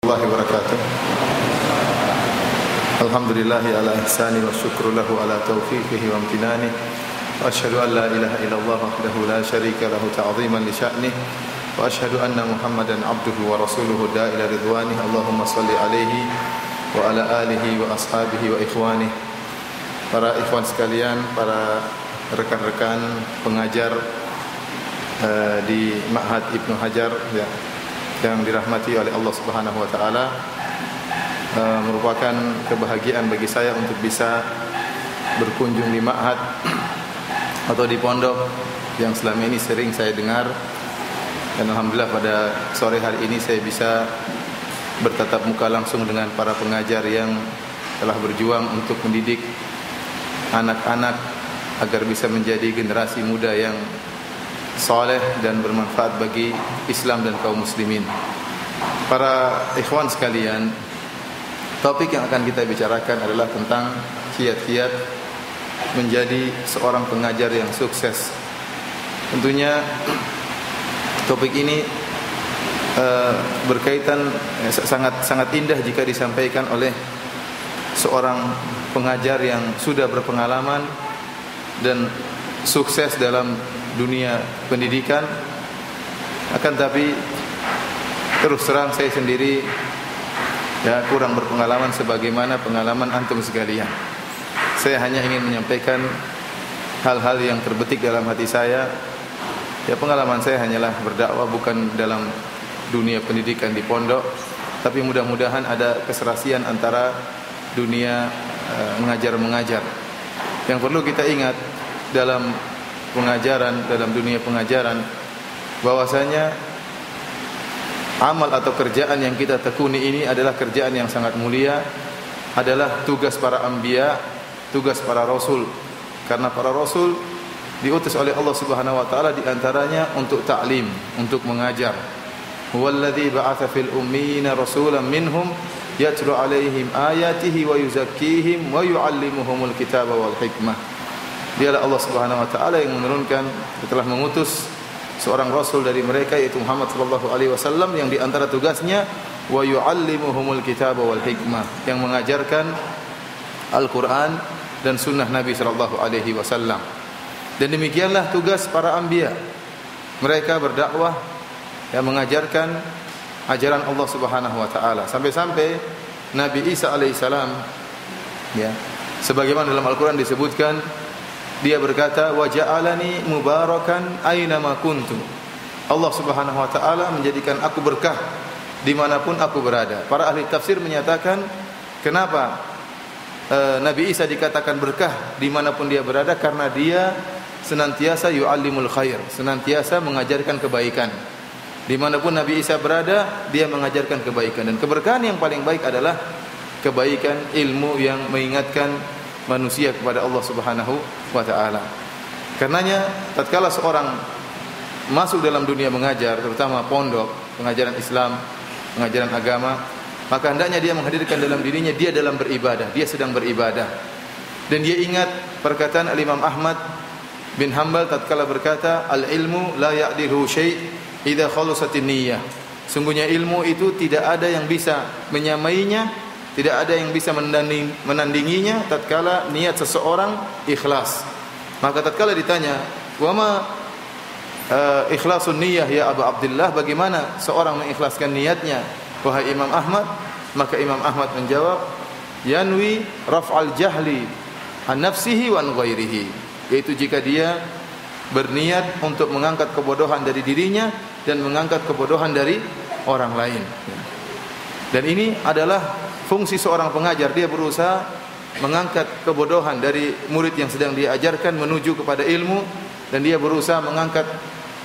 Warahmatullahi wabarakatuh. Alhamdulillahi ala ihsani wa syukru lahu ala taufiqihi wa amtinani. Wa ashhadu an la ilaha illallah wahdahu la syarika lahu ta'ziman li sya'nih. Wa ashhadu anna Muhammadan abduhu wa rasuluhu da'ila ridwanih. Allahumma salli alaihi wa ala alihi wa ashabihi wa ikhwanih. Para ikhwan sekalian, para rekan-rekan pengajar di Ma'had Ibnu Hajar ya, yang dirahmati oleh Allah Subhanahu wa taala, merupakan kebahagiaan bagi saya untuk bisa berkunjung di ma'had atau di pondok yang selama ini sering saya dengar, dan alhamdulillah pada sore hari ini saya bisa bertatap muka langsung dengan para pengajar yang telah berjuang untuk mendidik anak-anak agar bisa menjadi generasi muda yang saleh dan bermanfaat bagi Islam dan kaum muslimin. Para ikhwan sekalian, topik yang akan kita bicarakan adalah tentang kiat-kiat menjadi seorang pengajar yang sukses. Tentunya topik ini berkaitan sangat indah jika disampaikan oleh seorang pengajar yang sudah berpengalaman dan sukses dalam dunia pendidikan. Akan tapi terus terang saya sendiri ya kurang berpengalaman sebagaimana pengalaman antum sekalian. Saya hanya ingin menyampaikan hal-hal yang terbetik dalam hati saya. Ya, pengalaman saya hanyalah berdakwah, bukan dalam dunia pendidikan di pondok, tapi mudah-mudahan ada keserasian antara dunia mengajar. Yang perlu kita ingat dalam pengajaran, dalam dunia pengajaran, bahwasanya amal atau kerjaan yang kita tekuni ini adalah kerjaan yang sangat mulia, adalah tugas para anbiya, tugas para rasul. Karena para rasul diutus oleh Allah Subhanahu wa taala di antaranya untuk ta'lim, untuk mengajar. Huwallazi ba'atsa fil ummiyina rasulan minhum yatlu 'alaihim ayatihi wa yuzakkihim wa yu'allimuhumul kitaba wal hikmah. Dialah Allah Subhanahu wa taala yang menurunkan, telah mengutus seorang rasul dari mereka, yaitu Muhammad sallallahu alaihi wasallam, yang di antara tugasnya wa yu'allimuhumul kitaba wal hikmah, yang mengajarkan Al-Qur'an dan sunnah Nabi sallallahu alaihi wasallam. Dan demikianlah tugas para anbiya. Mereka berdakwah yang mengajarkan ajaran Allah Subhanahu wa taala, sampai-sampai Nabi Isa alaihi salam ya, sebagaimana dalam Al-Qur'an disebutkan, dia berkata, wa ja'alani mubarakan aina ma kuntu. Allah Subhanahu wa taala menjadikan aku berkah dimanapun aku berada. Para ahli tafsir menyatakan, kenapa Nabi Isa dikatakan berkah dimanapun dia berada? Karena dia senantiasa yu'allimul khair, senantiasa mengajarkan kebaikan. Dimanapun Nabi Isa berada, dia mengajarkan kebaikan. Dan keberkahan yang paling baik adalah kebaikan ilmu yang mengingatkan manusia kepada Allah Subhanahu wa taala. Karenanya tatkala seorang masuk dalam dunia mengajar, terutama pondok, pengajaran Islam, pengajaran agama, maka hendaknya dia menghadirkan dalam dirinya dia dalam beribadah, dia sedang beribadah. Dan dia ingat perkataan Al-Imam Ahmad bin Hanbal tatkala berkata, al-ilmu la ya'dilu syai' idza khalasatin niyyah. Sungguhnya ilmu itu tidak ada yang bisa menyamainya, tidak ada yang bisa menandinginya tatkala niat seseorang ikhlas. Maka tatkala ditanya, "Wa ma ikhlasun niyyah ya Abu Abdullah?" Bagaimana seorang mengikhlaskan niatnya wahai Imam Ahmad? Maka Imam Ahmad menjawab, "Yanwi raf'al jahli an nafsihi wa an ghairihi." Yaitu jika dia berniat untuk mengangkat kebodohan dari dirinya dan mengangkat kebodohan dari orang lain. Dan ini adalah fungsi seorang pengajar. Dia berusaha mengangkat kebodohan dari murid yang sedang dia ajarkan menuju kepada ilmu, dan dia berusaha mengangkat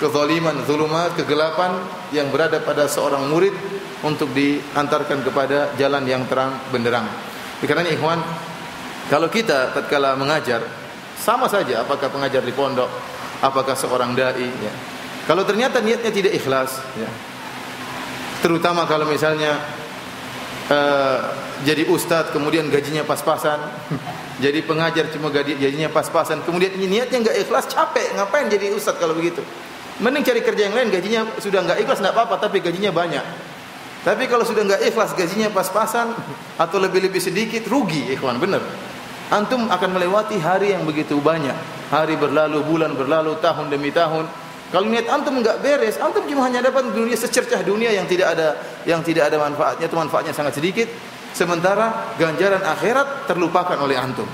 kezaliman, zulumat, kegelapan yang berada pada seorang murid untuk diantarkan kepada jalan yang terang benderang. Karena ikhwan, kalau kita tatkala mengajar, sama saja apakah pengajar di pondok, apakah seorang dai ya. Kalau ternyata niatnya tidak ikhlas ya, terutama kalau misalnya jadi ustadz kemudian gajinya pas-pasan, jadi pengajar cuma gajinya pas-pasan, kemudian niatnya enggak ikhlas, capek, ngapain jadi ustadz kalau begitu? Mending cari kerja yang lain, gajinya sudah enggak ikhlas enggak apa-apa, tapi gajinya banyak. Tapi kalau sudah enggak ikhlas, gajinya pas-pasan atau lebih-lebih sedikit, rugi ikhwan, benar. Antum akan melewati hari yang begitu banyak. Hari berlalu, bulan berlalu, tahun demi tahun. Kalau niat antum enggak beres, antum cuma hanya dapat dunia secercah dunia yang tidak ada manfaatnya, itu manfaatnya sangat sedikit. Sementara ganjaran akhirat terlupakan oleh antum.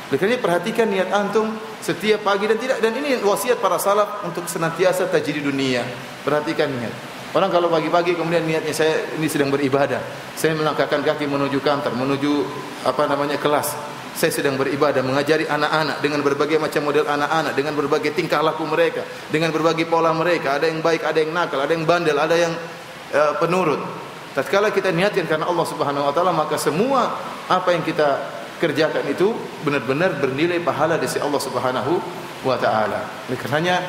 Makanya perhatikan niat antum setiap pagi dan ini wasiat para salaf untuk senantiasa tajrid dunia. Perhatikan niat. Orang kalau pagi-pagi kemudian niatnya saya ini sedang beribadah. Saya melangkahkan kaki menuju kantor, menuju kelas. Saya sedang beribadah, mengajari anak-anak dengan berbagai macam model anak-anak, dengan berbagai tingkah laku mereka, dengan berbagai pola mereka. Ada yang baik, ada yang nakal, ada yang bandel, ada yang penurut. Tatkala kita niatkan karena Allah Subhanahu wa taala, maka semua apa yang kita kerjakan itu benar-benar bernilai pahala di sisi Allah Subhanahu wa taala. Oleh karenanya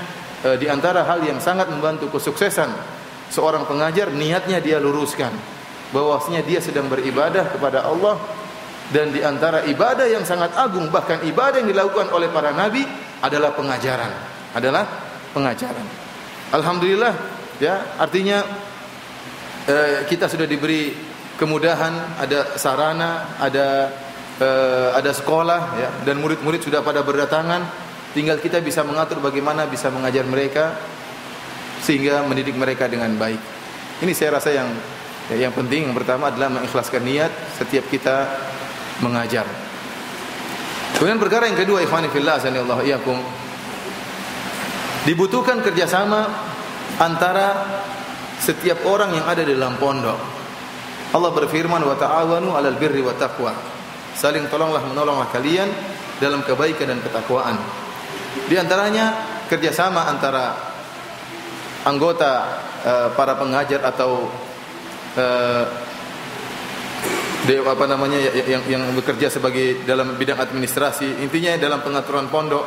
di antara hal yang sangat membantu kesuksesan seorang pengajar, niatnya dia luruskan bahwasanya dia sedang beribadah kepada Allah, dan di antara ibadah yang sangat agung, bahkan ibadah yang dilakukan oleh para nabi adalah pengajaran. Alhamdulillah ya, artinya kita sudah diberi kemudahan, ada sarana, ada sekolah ya, dan murid-murid sudah pada berdatangan. Tinggal kita bisa mengatur bagaimana bisa mengajar mereka sehingga mendidik mereka dengan baik. Ini saya rasa yang penting. Yang pertama adalah mengikhlaskan niat setiap kita mengajar. Kemudian perkara yang kedua, ikhwani fillah azanillahu iyyakum, dibutuhkan kerjasama antara setiap orang yang ada di dalam pondok. Allah berfirman, wa ta'awanu 'alal birri wat taqwa. Saling menolonglah kalian dalam kebaikan dan ketakwaan. Di antaranya kerjasama antara anggota para pengajar atau yang bekerja sebagai dalam bidang administrasi, intinya dalam pengaturan pondok.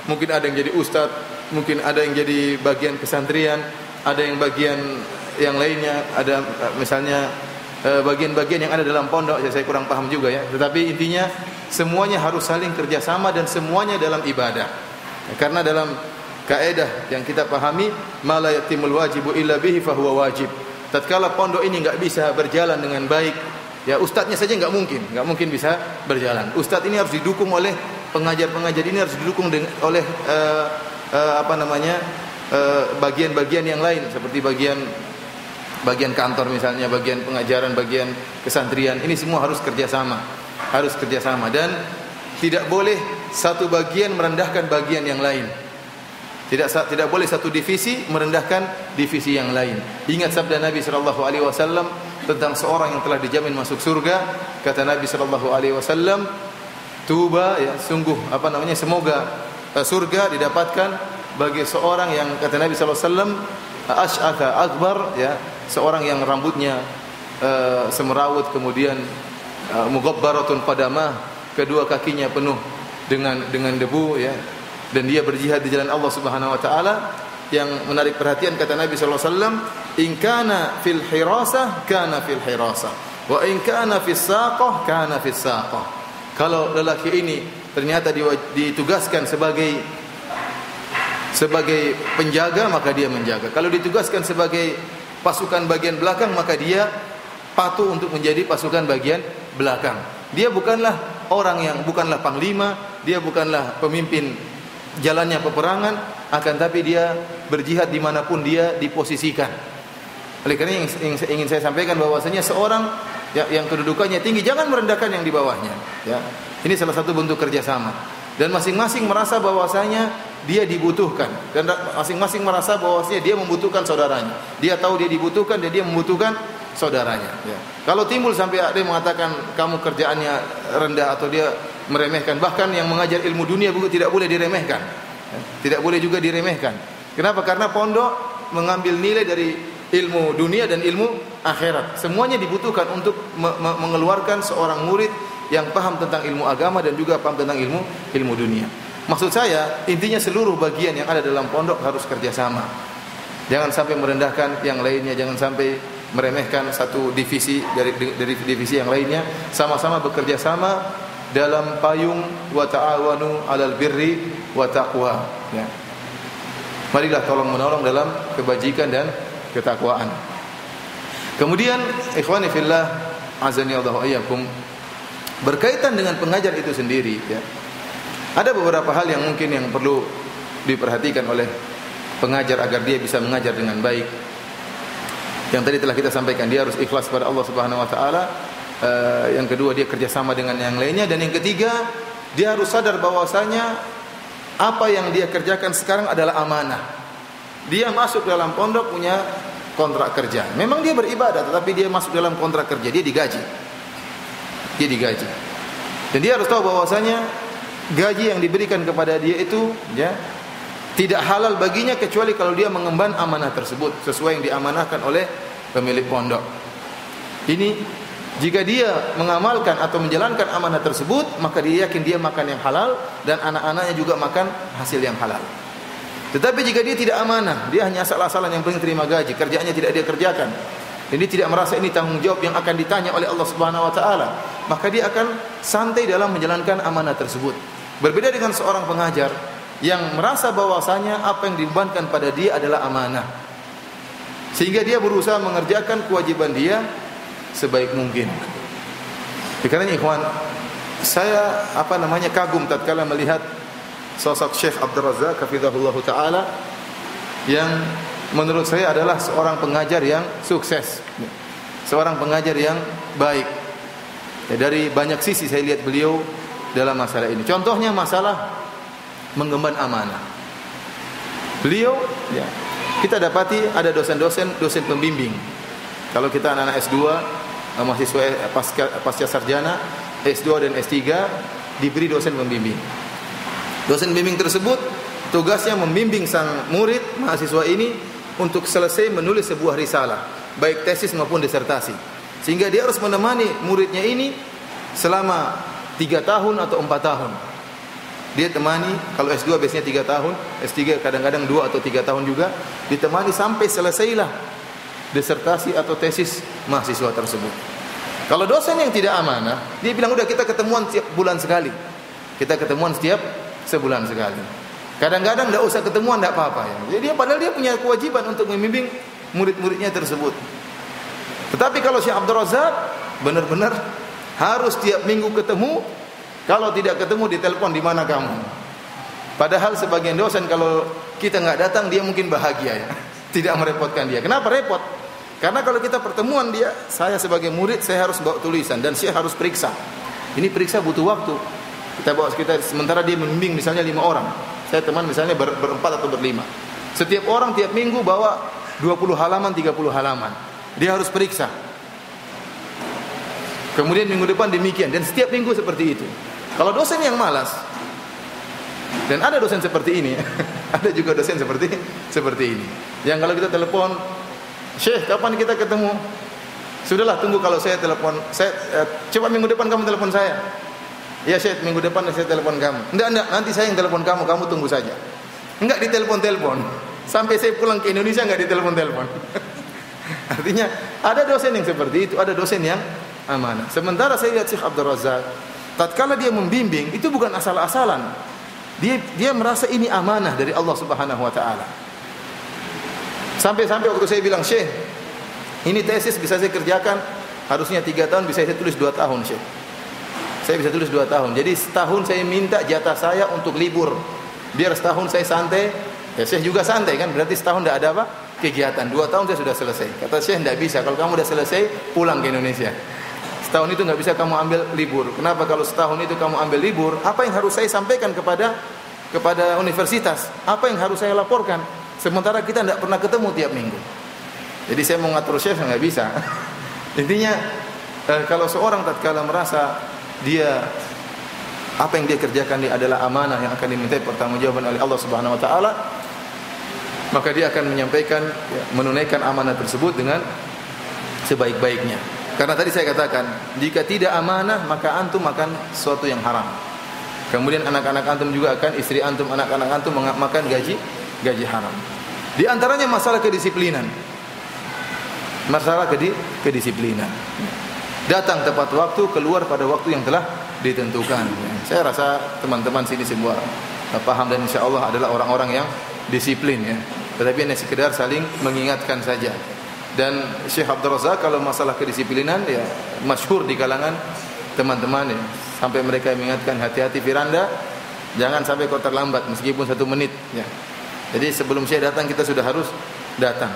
Mungkin ada yang jadi ustadz, mungkin ada yang jadi bagian kesantrian, ada yang bagian yang lainnya, ada misalnya bagian-bagian yang ada dalam pondok. Ya, saya kurang paham juga ya. Tetapi intinya semuanya harus saling kerjasama dan semuanya dalam ibadah. Karena dalam kaidah yang kita pahami, ma la yatimul wajibu illa bihi fahuwa wajib. Tatkala pondok ini enggak bisa berjalan dengan baik, ya ustadznya saja enggak mungkin bisa berjalan. Ustadz ini harus didukung oleh pengajar-pengajar, ini harus didukung oleh bagian-bagian yang lain, seperti bagian kantor misalnya, bagian pengajaran, bagian kesantrian. Ini semua harus kerjasama, dan tidak boleh satu bagian merendahkan bagian yang lain. Tidak boleh satu divisi merendahkan divisi yang lain. Ingat sabda Nabi sallallahu alaihi wasallam tentang seorang yang telah dijamin masuk surga. Kata Nabi sallallahu alaihi wasallam, tuba ya, sungguh semoga surga didapatkan bagi seorang yang, kata Nabi sallallahu alaihi wasallam, asy'atha akbar ya, seorang yang rambutnya semerawut, kemudian mughabbaratun qadamah, kedua kakinya penuh dengan debu ya, dan dia berjihad di jalan Allah Subhanahu wa taala. Yang menarik perhatian, kata Nabi sallallahu alaihi wasallam, in kana fil hirasah kana fil hirasah wa in kana fis saqah kana fis saqah. Kalau lelaki ini ternyata ditugaskan sebagai penjaga, maka dia menjaga. Kalau ditugaskan sebagai pasukan bagian belakang, maka dia patuh untuk menjadi pasukan bagian belakang. Dia bukanlah bukanlah panglima, dia bukanlah pemimpin jalannya peperangan, akan tapi dia berjihad dimanapun dia diposisikan. Oleh karena yang ingin saya sampaikan bahwasanya seorang yang kedudukannya tinggi jangan merendahkan yang di bawahnya. Ya, ini salah satu bentuk kerjasama. Dan masing-masing merasa bahwasanya dia dibutuhkan, dan masing-masing merasa bahwasanya dia membutuhkan saudaranya. Dia tahu dia dibutuhkan dan dia membutuhkan saudaranya. Ya. Kalau timbul sampai ada yang mengatakan kamu kerjaannya rendah atau dia meremehkan, bahkan yang mengajar ilmu dunia tidak boleh diremehkan. Tidak boleh juga diremehkan. Kenapa? Karena pondok mengambil nilai dari ilmu dunia dan ilmu akhirat. Semuanya dibutuhkan untuk mengeluarkan seorang murid yang paham tentang ilmu agama dan juga paham tentang ilmu dunia. Maksud saya, intinya seluruh bagian yang ada dalam pondok harus kerjasama. Jangan sampai merendahkan yang lainnya, jangan sampai meremehkan satu divisi dari divisi yang lainnya. Sama-sama bekerja sama dalam payung wa ta'awanu 'alal birri wa taqwa. Ya. Marilah tolong menolong dalam kebajikan dan ketakwaan. Kemudian ikhwani fillah azani Allah wa iyyakum, berkaitan dengan pengajar itu sendiri ya. Ada beberapa hal yang mungkin yang perlu diperhatikan oleh pengajar agar dia bisa mengajar dengan baik. Yang tadi telah kita sampaikan, dia harus ikhlas pada Allah Subhanahu wa taala. Yang kedua, dia kerjasama dengan yang lainnya, dan yang ketiga, dia harus sadar bahwasanya apa yang dia kerjakan sekarang adalah amanah. Dia masuk dalam pondok punya kontrak kerja. Memang dia beribadah, tetapi dia masuk dalam kontrak kerja, dia digaji. Dia digaji. Dan dia harus tahu bahwasanya gaji yang diberikan kepada dia itu ya tidak halal baginya kecuali kalau dia mengemban amanah tersebut sesuai yang diamanahkan oleh pemilik pondok. Ini jika dia mengamalkan atau menjalankan amanah tersebut, maka dia yakin dia makan yang halal dan anak-anaknya juga makan hasil yang halal. Tetapi jika dia tidak amanah, dia hanya asal-asalan yang penting terima gaji, kerjaannya tidak dia kerjakan, dan dia tidak merasa ini tanggung jawab yang akan ditanya oleh Allah Subhanahu wa taala, maka dia akan santai dalam menjalankan amanah tersebut. Berbeda dengan seorang pengajar yang merasa bahwasanya apa yang dibebankan pada dia adalah amanah, sehingga dia berusaha mengerjakan kewajiban dia sebaik mungkin. Karena ikhwan, saya kagum tatkala melihat sosok Syekh Abdul Razak hafizahullah taala yang menurut saya adalah seorang pengajar yang sukses, seorang pengajar yang baik. Ya, dari banyak sisi saya lihat beliau dalam masalah ini. Contohnya masalah mengemban amanah. Beliau ya, kita dapati ada dosen pembimbing. Kalau kita anak-anak S2, mahasiswa pasca sarjana, S2 dan S3 diberi dosen pembimbing. Dosen pembimbing tersebut tugasnya membimbing sang murid mahasiswa ini untuk selesai menulis sebuah risalah, baik tesis maupun disertasi. Sehingga dia harus menemani muridnya ini selama 3 tahun atau 4 tahun. Dia temani, kalau S2 biasanya 3 tahun, S3 kadang-kadang 2 atau 3 tahun juga, ditemani sampai selesailah disertasi atau tesis mahasiswa tersebut. Kalau dosen yang tidak amanah, dia bilang udah kita ketemuan setiap bulan sekali. Kita ketemuan setiap sebulan sekali. Kadang-kadang tidak usah ketemuan, tidak apa-apa ya. Jadi padahal dia punya kewajiban untuk membimbing murid-muridnya tersebut. Tetapi kalau Syekh Abdul Razak benar-benar harus tiap minggu ketemu. Kalau tidak ketemu ditelepon, di mana kamu? Padahal sebagian dosen kalau kita nggak datang dia mungkin bahagia ya. Tidak merepotkan dia. Kenapa repot? Karena kalau kita pertemuan dia, saya sebagai murid saya harus bawa tulisan dan Syekh harus periksa. Ini periksa butuh waktu. Kita bawa sementara dia membimbing misalnya 5 orang. Saya teman misalnya berempat atau berlima. Setiap orang tiap minggu bawa 20 halaman, 30 halaman. Dia harus periksa. Kemudian minggu depan demikian, dan setiap minggu seperti itu. Kalau dosen yang malas, dan ada dosen seperti ini, ada juga dosen seperti ini. Yang kalau kita telepon, Syekh kapan kita ketemu? Sudahlah, tunggu kalau saya telepon. Coba minggu depan kamu telepon saya. Ya Syekh, minggu depan saya telepon kamu. Enggak, nanti saya yang telepon kamu tunggu saja. Enggak ditelepon-telepon. Sampai saya pulang ke Indonesia enggak ditelepon-telepon. Artinya ada dosen yang seperti itu, ada dosen yang amanah. Sementara saya lihat Syekh Abdul Razak, tatkala dia membimbing itu bukan asal-asalan. Dia merasa ini amanah dari Allah Subhanahu wa taala. Sampai waktu saya bilang, "Syekh, ini tesis bisa saya kerjakan harusnya 3 tahun, bisa saya tulis 2 tahun, Syekh." Saya bisa tulis 2 tahun. Jadi setahun saya minta jatah saya untuk libur. Biar setahun saya santai. Ya Syekh juga santai kan, berarti setahun tidak ada apa? Kegiatan. 2 tahun saya sudah selesai. Kata Syekh, tidak bisa. Kalau kamu sudah selesai, pulang ke Indonesia. Setahun itu nggak bisa kamu ambil libur. Kenapa? Kalau setahun itu kamu ambil libur, apa yang harus saya sampaikan kepada universitas? Apa yang harus saya laporkan? Sementara kita tidak pernah ketemu tiap minggu. Jadi saya mau ngatur Syekh nggak bisa. Intinya kalau seorang tatkala merasa dia apa yang dia kerjakan ini adalah amanah yang akan dimintai pertanggungjawaban oleh Allah Subhanahu wa taala, maka dia akan menyampaikan, menunaikan amanah tersebut dengan sebaik-baiknya. Karena tadi saya katakan, jika tidak amanah maka antum makan sesuatu yang haram. Kemudian anak-anak antum juga akan, istri antum, anak-anak antum makan gaji haram. Di antaranya masalah kedisiplinan. Masalah kedisiplinan. Datang tepat waktu, keluar pada waktu yang telah ditentukan. Saya rasa teman-teman sini semua paham dan insya Allah adalah orang-orang yang disiplin ya. Tetapi hanya sekedar saling mengingatkan saja. Dan Syekh Abdul Razak kalau masalah kedisiplinan ya masyhur di kalangan teman-teman ya. Sampai mereka mengingatkan, hati-hati Firanda, jangan sampai kau terlambat meskipun 1 menit ya. Jadi sebelum Syekh datang kita sudah harus datang.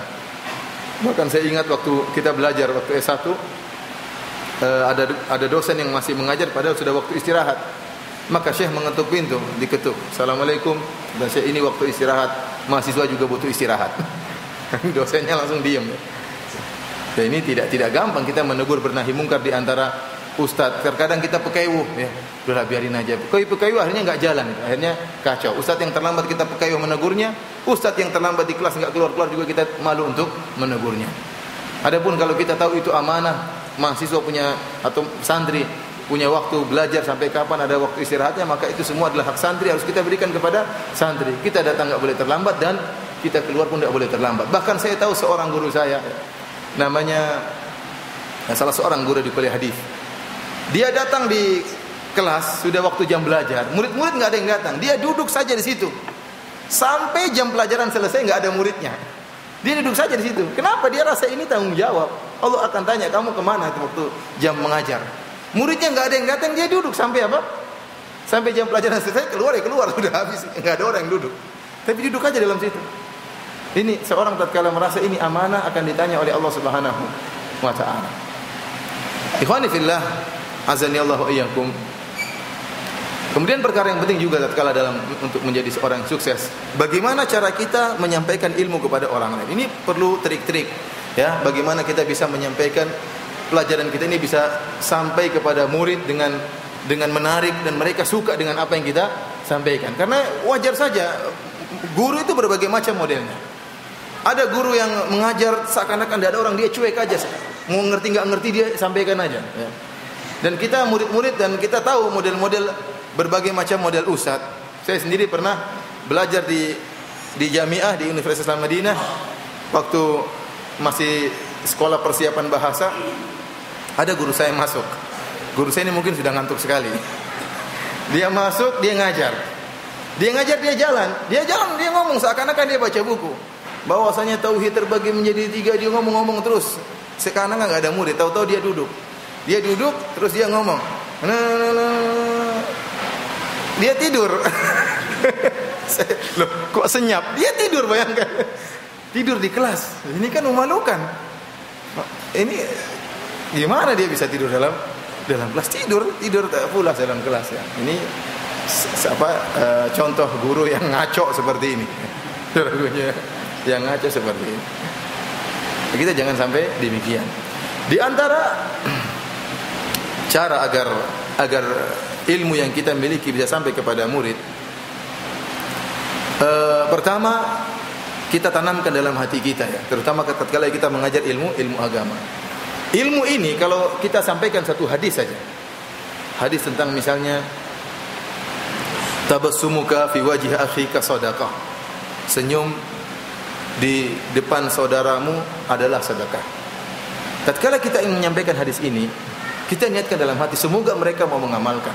Bahkan saya ingat waktu kita belajar waktu S1 ada dosen yang masih mengajar padahal sudah waktu istirahat. Maka Syekh mengetuk pintu, diketuk. Assalamualaikum. Dan Syekh, ini waktu istirahat. Mahasiswa juga butuh istirahat. Dosennya langsung diam. Dan ini tidak gampang kita menegur bernahi mungkar di antara ustaz. Terkadang kita pekewuh ya. Udahlah biarin aja. Pekewuh akhirnya enggak jalan, akhirnya kacau. Ustaz yang terlambat kita pekewuh menegurnya, ustaz yang terlambat di kelas enggak keluar-keluar juga kita malu untuk menegurnya. Adapun kalau kita tahu itu amanah, mahasiswa punya atau santri punya waktu belajar sampai kapan, ada waktu istirahatnya, maka itu semua adalah hak santri, harus kita berikan kepada santri. Kita datang enggak boleh terlambat dan kita keluar pun enggak boleh terlambat. Bahkan saya tahu seorang guru saya namanya salah seorang guru di kuliah hadis. Dia datang di kelas sudah waktu jam belajar, murid-murid enggak ada yang datang. Dia duduk saja di situ. Sampai jam pelajaran selesai enggak ada muridnya. Dia duduk saja di situ. Kenapa? Dia rasa ini tanggung jawab. Allah akan tanya, kamu kemana waktu jam mengajar? Muridnya enggak ada yang datang, dia duduk sampai apa? Sampai jam pelajaran selesai, keluar sudah habis, enggak ada orang yang duduk. Tapi duduk aja dalam situ. Ini seorang tatkala merasa ini amanah akan ditanya oleh Allah Subhanahu wa taala. Ikhwani fillah, azani Allah wa iyyakum. Kemudian perkara yang penting juga tatkala dalam untuk menjadi seorang yang sukses, bagaimana cara kita menyampaikan ilmu kepada orang lain. Ini perlu trik-trik ya, bagaimana kita bisa menyampaikan pelajaran kita ini bisa sampai kepada murid dengan menarik dan mereka suka dengan apa yang kita sampaikan. Karena wajar saja guru itu berbagai macam modelnya. Ada guru yang mengajar seakan-akan tidak ada orang, dia cuek aja. Mau ngerti nggak ngerti dia sampaikan aja. Ya. Dan kita murid-murid dan kita tahu model-model berbagai macam model ustaz. Saya sendiri pernah belajar di Jamiah di Universitas Al-Madinah waktu masih sekolah persiapan bahasa. Ada guru saya masuk. Guru saya ini mungkin sudah ngantuk sekali. Dia masuk, dia ngajar. Dia jalan, dia ngomong seakan-akan dia baca buku. Bahwasanya tauhid terbagi menjadi 3, dia ngomong terus. Sekarang enggak ada murid, tahu-tahu dia duduk. Dia duduk terus dia ngomong. Dia tidur. Loh, kok senyap? Dia tidur, bayangkan. Tidur di kelas. Ini kan memalukan. Ini gimana dia bisa tidur dalam kelas? Tidur pula dalam kelas ya. Ini contoh guru yang ngaco seperti ini. Yang ngaco seperti ini. Kita jangan sampai demikian. Di antara cara agar ilmu yang kita miliki bisa sampai kepada murid, pertama kita tanamkan dalam hati kita ya, terutama ketika kita mengajar ilmu agama. Ilmu ini kalau kita sampaikan satu hadis saja. Hadis tentang misalnya tabassumuka fi wajhi akhika sadaqah. Senyum di depan saudaramu adalah sedekah. Tatkala kita ingin menyampaikan hadis ini, kita niatkan dalam hati semoga mereka mau mengamalkan.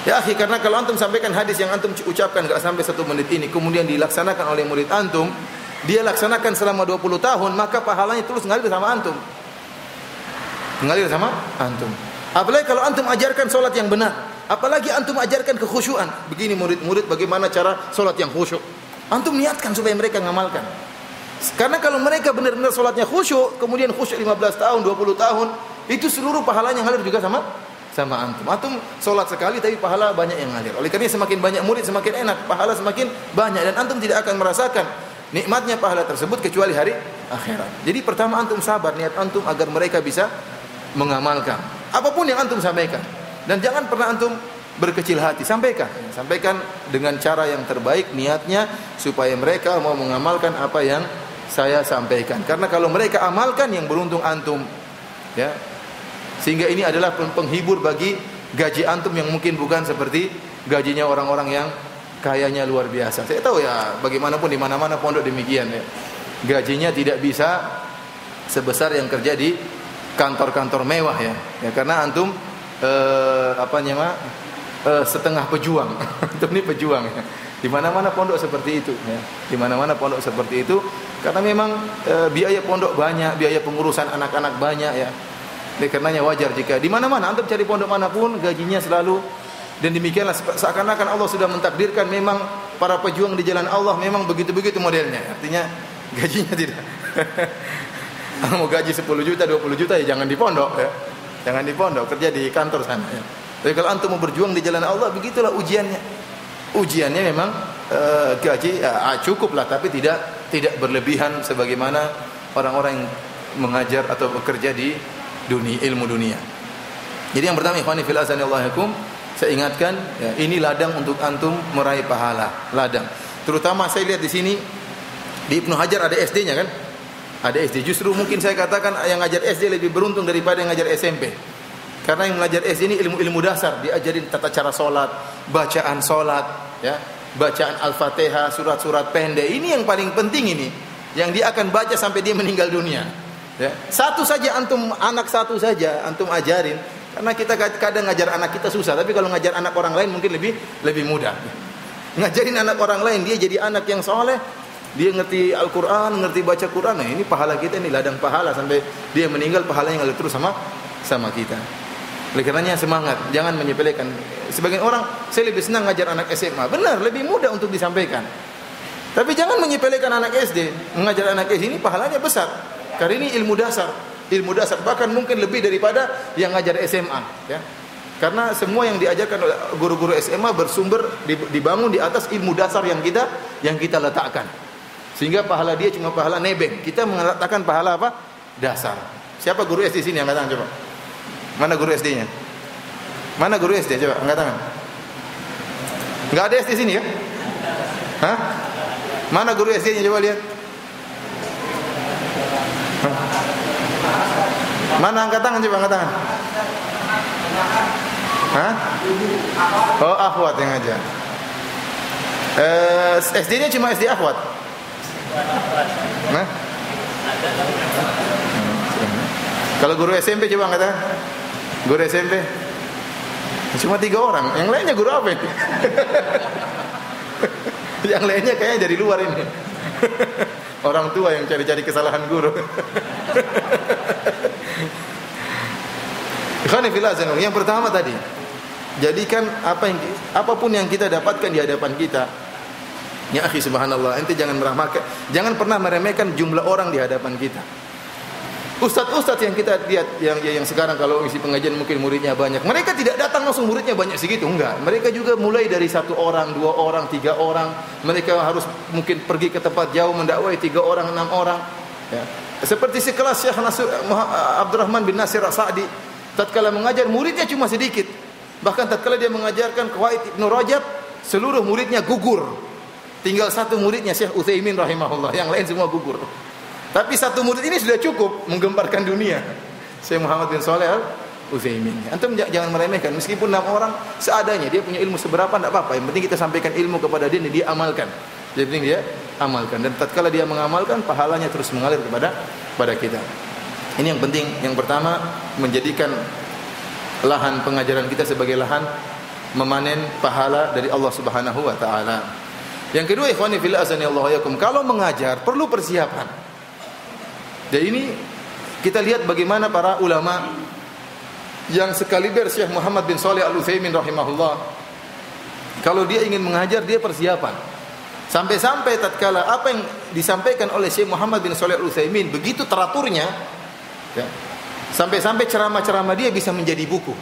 Ya akhi, karena kalau antum sampaikan hadis yang antum ucapkan enggak sampai 1 menit ini, kemudian dilaksanakan oleh murid antum, dia laksanakan selama 20 tahun, maka pahalanya terus ngalir sama antum. Mengalir sama antum. Apalagi kalau antum ajarkan salat yang benar, apalagi antum ajarkan kekhusyuan. Begini murid-murid bagaimana cara salat yang khusyuk. Antum niatkan supaya mereka ngamalkan. Karena kalau mereka benar-benar salatnya khusyuk, kemudian khusyuk 15 tahun, 20 tahun, itu seluruh pahalanya ngalir juga sama antum. Antum salat sekali tapi pahala banyak yang ngalir. Oleh karena semakin banyak murid semakin enak, pahala semakin banyak dan antum tidak akan merasakan nikmatnya pahala tersebut kecuali hari akhirat. Jadi pertama antum sabar niat antum agar mereka bisa mengamalkan apapun yang antum sampaikan. Dan jangan pernah antum berkecil hati, sampaikan dengan cara yang terbaik niatnya supaya mereka mau mengamalkan apa yang saya sampaikan. Karena kalau mereka amalkan yang beruntung antum, ya. Sehingga ini adalah penghibur bagi gaji antum yang mungkin bukan seperti gajinya orang-orang yang kayanya luar biasa. Saya tahu ya, bagaimanapun di mana-mana pondok demikian ya. Gajinya tidak bisa sebesar yang kerja di kantor-kantor mewah ya. Ya karena antum setengah pejuang. Antum ini pejuang ya. Di mana-mana pondok seperti itu, ya. Di mana-mana pondok seperti itu, karena memang biaya pondok banyak, biaya pengurusan anak-anak banyak, ya. Oleh karenanya wajar jika di mana-mana antum cari pondok manapun gajinya selalu, dan demikianlah seakan-akan Allah sudah mentakdirkan memang para pejuang di jalan Allah memang begitu-begitu modelnya. Artinya gajinya tidak. Mau gaji 10 juta, 20 juta ya jangan di pondok, ya. Jangan di pondok, kerja di kantor sana, ya. Tapi kalau antum mau berjuang di jalan Allah, begitulah ujiannya. Ujiannya memang gaji cukup lah, tapi tidak berlebihan sebagaimana orang-orang yang mengajar atau bekerja di dunia, ilmu dunia. Jadi yang pertama, ikhwani fil azanillahu, saya ingatkan, ya, ini ladang untuk antum meraih pahala, ladang. Terutama saya lihat di sini di Ibnu Hajar ada SD-nya kan? Ada SD. Justru mungkin saya katakan yang ngajar SD lebih beruntung daripada yang ngajar SMP. Karena yang mengajar SD ini ilmu-ilmu dasar, diajarin tata cara sholat, bacaan sholat, ya, bacaan Al-Fatihah, surat-surat pendek. Ini yang paling penting ini, yang dia akan baca sampai dia meninggal dunia. Ya. Satu saja antum, anak satu saja antum ajarin, karena kita kadang ngajar anak kita susah, tapi kalau ngajar anak orang lain mungkin lebih mudah. Ngajarin anak orang lain, dia jadi anak yang soleh, dia ngerti Al-Quran, ngerti baca Quran. Nah, ini pahala kita, ini ladang pahala sampai dia meninggal, pahalanya ngalir terus sama kita. Oleh karenanya semangat, jangan menyepelekan. Sebagian orang, saya lebih senang ngajar anak SMA. Benar, lebih mudah untuk disampaikan. Tapi jangan menyepelekan anak SD. Mengajar anak SD ini pahalanya besar. Karena ini ilmu dasar, bahkan mungkin lebih daripada yang ngajar SMA, ya. Karena semua yang diajarkan oleh guru-guru SMA bersumber dibangun di atas ilmu dasar yang kita letakkan. Sehingga pahala dia cuma pahala nebeng. Kita meletakkan pahala apa? Dasar. Siapa guru SD sini angkat tangan coba? Mana guru SD-nya? Mana guru SD? Coba angkat tangan. Enggak ada SD sini ya? Hah? Mana guru SD-nya coba lihat? Hah? Mana angkat tangan coba angkat tangan? Hah? Oh, akhwat yang aja. SD-nya cuma SD akhwat. Nah? Kalau guru SMP coba angkat tangan. Guru SMP cuma 3 orang. Yang lainnya guru apa ini? Yang lainnya kayaknya dari luar ini. Orang tua yang cari-cari kesalahan guru. Ikhwani fillah, yang pertama tadi, jadikan apapun yang kita dapatkan di hadapan kita. Ya akhi, subhanallah, ente jangan pernah meremehkan jumlah orang di hadapan kita. Ustadz yang kita lihat yang sekarang kalau isi pengajian mungkin muridnya banyak. Mereka tidak datang langsung muridnya banyak segitu, enggak. Mereka juga mulai dari 1 orang, 2 orang, 3 orang. Mereka harus mungkin pergi ke tempat jauh mendakwai 3 orang, 6 orang, ya. Seperti sekelas Syekh Abdurrahman bin Nasir As-Sa'di, tatkala mengajar muridnya cuma sedikit. Bahkan tatkala dia mengajarkan Qawaid Ibnu Rajab, seluruh muridnya gugur. Tinggal 1 muridnya Syekh Utsaimin rahimahullah, yang lain semua gugur. Tapi 1 murid ini sudah cukup menggemparkan dunia. Syekh Muhammad bin Shalih Al-Utsaimin. Antum jangan meremehkan, meskipun 6 orang seadanya, dia punya ilmu seberapa enggak apa-apa. Yang penting kita sampaikan ilmu kepada dia, dia amalkan. Yang penting dia amalkan, dan tatkala dia mengamalkan, pahalanya terus mengalir kepada kita. Ini yang penting. Yang pertama, menjadikan lahan pengajaran kita sebagai lahan memanen pahala dari Allah Subhanahu wa taala. Yang kedua, ikhwani fillah azanillahu yakum, kalau mengajar perlu persiapan. Dan ini kita lihat bagaimana para ulama yang sekaliber Syekh Muhammad bin Shalih Al-Utsaimin rahimahullah, kalau dia ingin mengajar dia persiapan. Sampai-sampai tatkala apa yang disampaikan oleh Syekh Muhammad bin Shalih Al-Utsaimin begitu teraturnya, ya, sampai-sampai ceramah-ceramah dia bisa menjadi buku.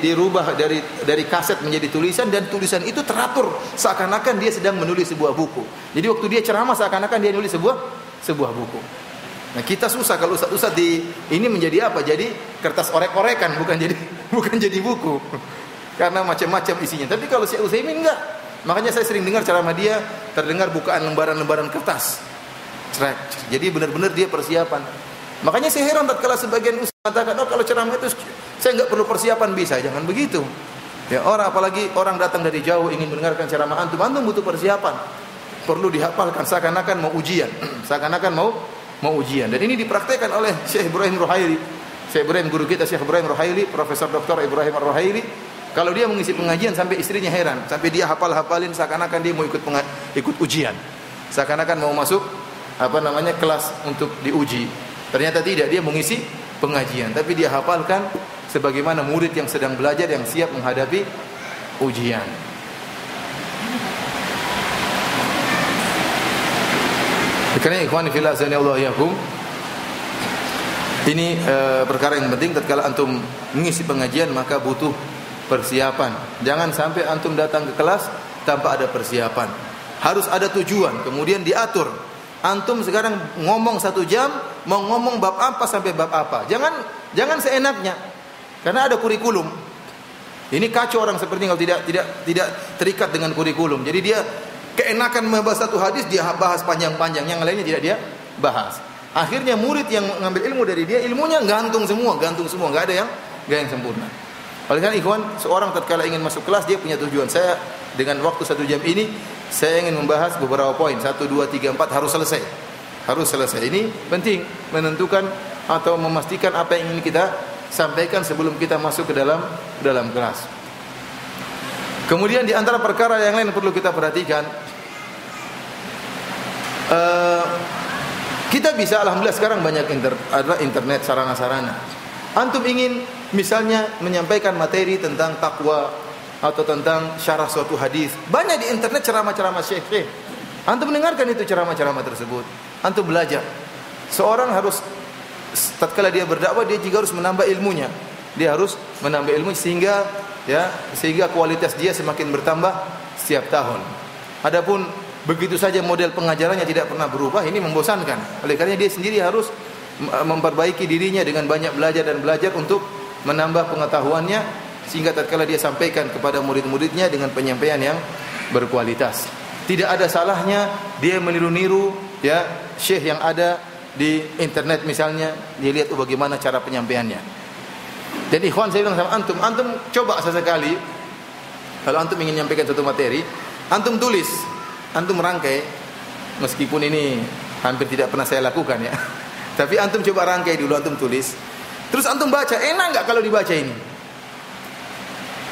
Dirubah dari kaset menjadi tulisan, dan tulisan itu teratur seakan-akan dia sedang menulis sebuah buku. Jadi waktu dia ceramah seakan-akan dia nulis sebuah buku. Nah, kita susah kalau ustaz ini menjadi apa? Jadi kertas orek-orekan, bukan jadi buku. Karena macam-macam isinya. Tapi kalau Syekh Utsaimin enggak. Makanya saya sering dengar ceramah dia terdengar bukaan lembaran-lembaran kertas. Jadi benar-benar dia persiapan. Makanya saya heran tatkala sebagian ustaz mengatakan, "Oh, kalau ceramah itu saya enggak perlu persiapan." Bisa, jangan begitu. Ya, apalagi orang datang dari jauh ingin mendengarkan ceramah antum butuh persiapan. Perlu dihafalkan seakan-akan mau ujian. Seakan-akan mau ujian. Dan ini dipraktekkan oleh Syekh Ibrahim Ruhaili. Syekh Ibrahim, guru kita Syekh Ibrahim Ruhaili, Profesor Dr. Ibrahim Ruhaili, Kalau dia mengisi pengajian sampai istrinya heran, sampai dia hafalin seakan-akan dia mau ikut ujian. Seakan-akan mau masuk kelas untuk diuji. Ternyata tidak, dia mengisi pengajian, tapi dia hafalkan sebagaimana murid yang sedang belajar yang siap menghadapi ujian. Karena ikhwan fillah azanillahu iyyakum, ini perkara yang penting. Tatkala antum mengisi pengajian maka butuh persiapan. Jangan sampai antum datang ke kelas tanpa ada persiapan. Harus ada tujuan, kemudian diatur. Antum sekarang ngomong 1 jam, mau ngomong bab apa sampai bab apa. Jangan seenaknya. Karena ada kurikulum. Ini kacau orang seperti ini kalau tidak terikat dengan kurikulum. Jadi dia keenakan membahas satu hadis, dia bahas panjang-panjang, yang lainnya tidak dia bahas. Akhirnya murid yang mengambil ilmu dari dia, ilmunya gantung semua, enggak ada yang sempurna. Oleh karena ikhwan, seorang tatkala ingin masuk kelas dia punya tujuan. Saya dengan waktu 1 jam ini saya ingin membahas beberapa poin, 1 2 3 4 harus selesai. Ini penting menentukan atau memastikan apa yang ingin kita sampaikan sebelum kita masuk ke dalam kelas. Kemudian di antara perkara yang lain yang perlu kita perhatikan, kita bisa, alhamdulillah sekarang banyak ada internet, sarana-sarana. Antum ingin misalnya menyampaikan materi tentang takwa atau tentang syarah suatu hadis, banyak di internet ceramah-ceramah syekh. Antum mendengarkan itu ceramah-ceramah tersebut, antum belajar. Seorang harus tatkala dia berdakwah, dia juga harus menambah ilmunya. Dia harus menambah ilmu sehingga kualitas dia semakin bertambah setiap tahun. Adapun begitu saja model pengajarannya tidak pernah berubah, ini membosankan. Oleh karena dia sendiri harus memperbaiki dirinya dengan banyak belajar untuk menambah pengetahuannya, sehingga tatkala dia sampaikan kepada murid-muridnya dengan penyampaian yang berkualitas. Tidak ada salahnya dia meniru-niru syekh yang ada di internet misalnya, dia lihat bagaimana cara penyampaiannya. Dan ikhwan, saya bilang sama antum coba sesekali kalau antum ingin menyampaikan satu materi, antum tulis, antum rangkai, meskipun ini hampir tidak pernah saya lakukan ya. Tapi antum coba rangkai dulu, antum tulis. Terus antum baca, enak enggak kalau dibaca ini?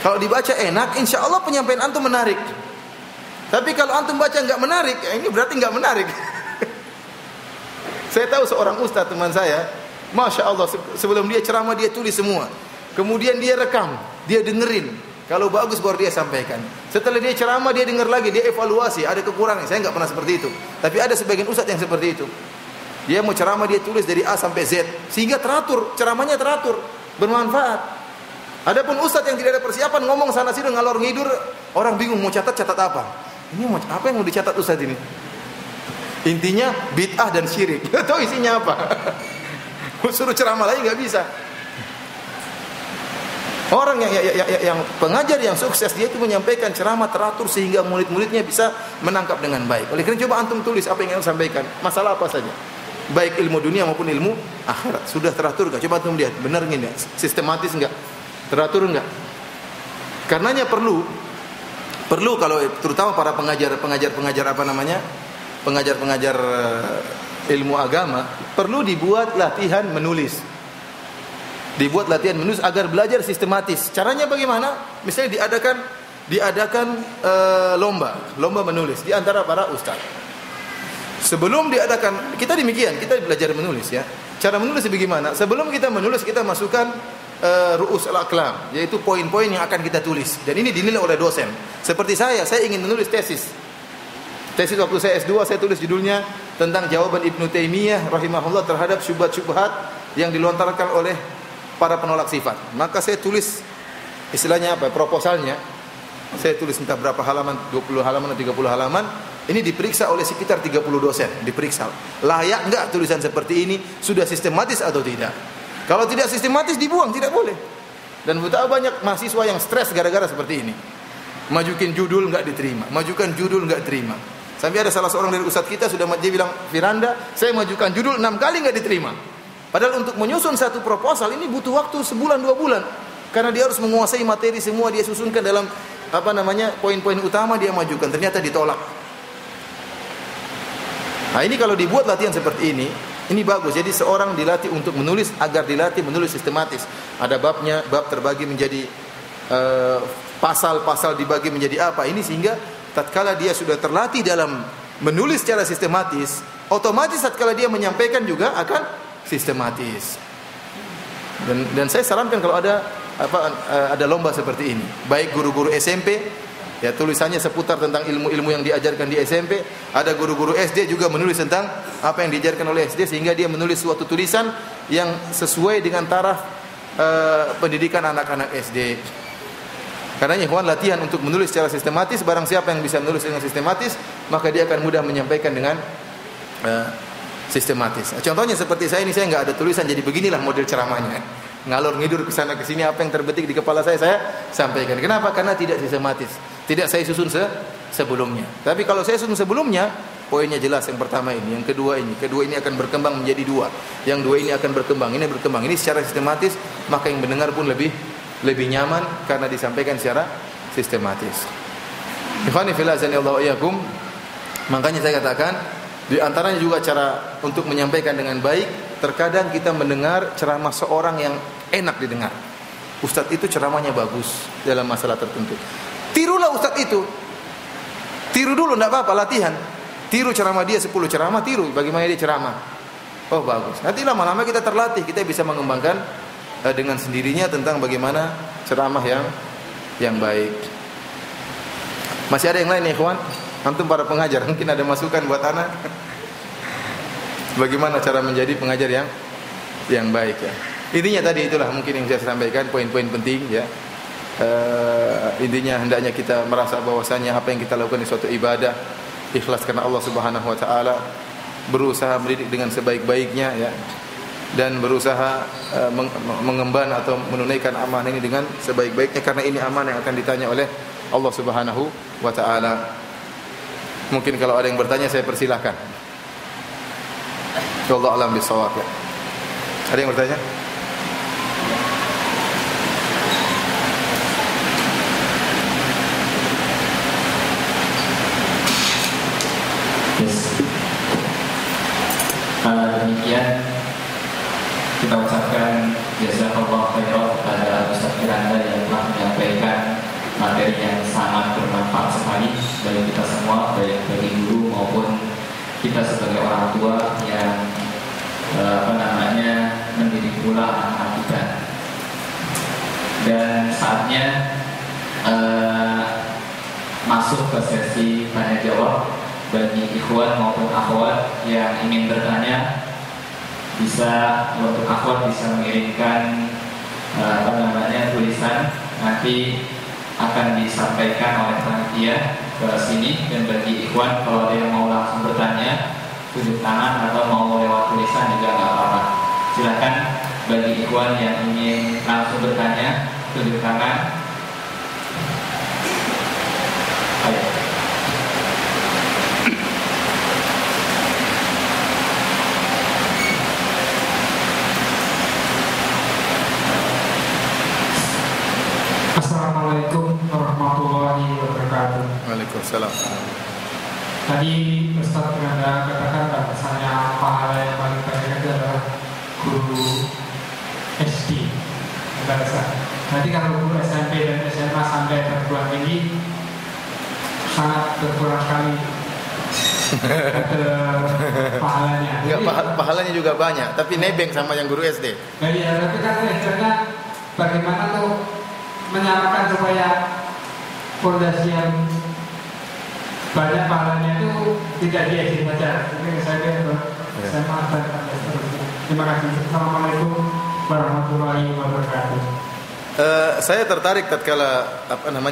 Kalau dibaca enak, insya Allah penyampaian antum menarik. Tapi kalau antum baca enggak menarik, ini berarti enggak menarik. Saya tahu seorang ustaz teman saya, Masya Allah, sebelum dia ceramah dia tulis semua. Kemudian dia rekam, dia dengerin. Kalau bagus baru dia sampaikan. Setelah dia ceramah dia dengar lagi, dia evaluasi, ada kekurangan. Saya enggak pernah seperti itu. Tapi ada sebagian ustaz yang seperti itu. Dia mau ceramah dia tulis dari A sampai Z, sehingga teratur, ceramahnya teratur, bermanfaat. Adapun ustaz yang tidak ada persiapan, ngomong sana sini ngalor ngidur, orang bingung mau catat apa. Ini mau apa yang mau dicatat ustaz ini? Intinya bid'ah dan syirik. Tahu isinya apa? Suruh ceramah lagi nggak bisa. Orang yang pengajar yang sukses, dia itu menyampaikan ceramah teratur sehingga murid-muridnya bisa menangkap dengan baik. Oleh karena coba antum tulis apa yang ingin sampaikan, masalah apa saja, baik ilmu dunia maupun ilmu akhirat. Sudah teratur nggak? Coba antum lihat, benar nggak? Sistematis nggak? Teratur nggak? Karenanya perlu kalau terutama para pengajar ilmu agama, perlu dibuat latihan menulis. Agar belajar sistematis. Caranya bagaimana? Misalnya diadakan lomba menulis di antara para ustaz. Sebelum diadakan, kita demikian, kita belajar menulis ya. Cara menulis bagaimana? Sebelum kita menulis, kita masukkan ru'us al-aqlam, yaitu poin-poin yang akan kita tulis. Dan ini dinilai oleh dosen. Seperti saya ingin menulis tesis waktu saya S2, saya tulis judulnya tentang jawaban Ibnu Taimiyah rahimahullah terhadap syubhat-syubhat yang dilontarkan oleh para penolak sifat. Maka saya tulis istilahnya proposalnya. Saya tulis entah berapa halaman, 20 halaman atau 30 halaman. Ini diperiksa oleh sekitar 30 dosen, diperiksa. Layak enggak tulisan seperti ini? Sudah sistematis atau tidak? Kalau tidak sistematis dibuang, tidak boleh. Dan betapa banyak mahasiswa yang stres gara-gara seperti ini. Majukan judul enggak diterima, terima. Sampai ada salah seorang dari ustaz kita dia bilang, Firanda, saya majukan judul 6 kali enggak diterima. Padahal untuk menyusun satu proposal ini butuh waktu sebulan 2 bulan. Karena dia harus menguasai materi semua, dia susunkan dalam poin-poin utama dia majukan, ternyata ditolak. Nah, ini kalau dibuat latihan seperti ini bagus. Jadi seorang dilatih untuk menulis agar dilatih menulis sistematis. Ada babnya, bab terbagi menjadi pasal-pasal dibagi menjadi apa ini, sehingga tatkala dia sudah terlatih dalam menulis secara sistematis, otomatis tatkala dia menyampaikan juga akan sistematis. Dan saya sarankan kalau ada lomba seperti ini, baik guru-guru SMP ya tulisannya seputar tentang ilmu-ilmu yang diajarkan di SMP, ada guru-guru SD juga menulis tentang apa yang diajarkan oleh SD, sehingga dia menulis suatu tulisan yang sesuai dengan taraf pendidikan anak-anak SD. Karena ikhwan, latihan untuk menulis secara sistematis, barang siapa yang bisa menulis dengan sistematis, maka dia akan mudah menyampaikan dengan sistematis. Contohnya seperti saya ini, saya nggak ada tulisan, jadi beginilah model ceramahnya. Ngalor ngidur ke sana ke sini, apa yang terbetik di kepala saya sampaikan. Kenapa? Karena tidak sistematis. Tidak saya susun sebelumnya. Tapi kalau saya susun sebelumnya, poinnya jelas. Yang pertama ini, yang kedua ini akan berkembang menjadi dua. Yang dua ini akan berkembang, ini berkembang. Ini secara sistematis, maka yang mendengar pun lebih nyaman karena disampaikan secara sistematis. Ikhwani fillah azanillahu wa iyyakum. Makanya saya katakan, di antaranya juga cara untuk menyampaikan dengan baik. Terkadang kita mendengar ceramah seorang yang enak didengar. Ustadz itu ceramahnya bagus dalam masalah tertentu. Tirulah ustadz itu. Tiru dulu, tidak apa-apa, latihan. Tiru ceramah dia 10 ceramah, tiru bagaimana dia ceramah. Oh bagus. Nanti lama-lama kita terlatih, kita bisa mengembangkan dengan sendirinya tentang bagaimana ceramah yang baik. Masih ada yang lain nih, ikhwan? Antum para pengajar, mungkin ada masukan buat anak? Bagaimana cara menjadi pengajar yang baik ya. Intinya tadi itulah mungkin yang saya sampaikan, poin-poin penting ya. Intinya hendaknya kita merasa bahwasanya apa yang kita lakukan ini suatu ibadah, ikhlas karena Allah Subhanahu wa taala, berusaha mendidik dengan sebaik-baiknya ya. Dan berusaha mengemban atau menunaikan amanah ini dengan sebaik-baiknya, karena ini amanah yang akan ditanya oleh Allah Subhanahu wa taala. Mungkin kalau ada yang bertanya saya persilahkan. Wallahu a'lam bishawab. Ada yang bertanya? Demikian kita ucapkan jazakallahu khairan kepada Ustaz Firanda yang telah menyampaikan materi yang sangat bermanfaat sekali bagi kita semua, baik bagi guru maupun kita sebagai orang tua yang mendidik pula anak-anak kita. Dan saatnya masuk ke sesi tanya jawab. Bagi ikhwan maupun akhwat yang ingin bertanya, untuk akhwat bisa mengirimkan tulisan, nanti akan disampaikan oleh panitia ke sini. Dan bagi ikhwan, kalau ada yang mau langsung bertanya, tunjuk tangan, atau mau lewat tulisan juga nggak apa-apa. Silakan bagi ikhwan yang ingin langsung bertanya, tunjuk tangan. Ayo. Assalamualaikum warahmatullahi wabarakatuh. Waalaikumsalam. Tadi Ustaz Firanda katakan bahwasanya pahala yang paling banyak itu adalah guru SD. Nanti kalau guru SMP dan SMA sampai perguruan tinggi sangat berkurang sekali pahalanya. Enggak, pahalanya juga banyak, tapi nebeng sama yang guru SD. Jadi tapi kan istilahnya bagaimana tuh menyamakan supaya fondasi yang banyak pahalanya itu tidak di SD saja. Ini saya maafkan. Terima kasih. Assalamualaikum warahmatullahi wabarakatuh. Saya tertarik tatkala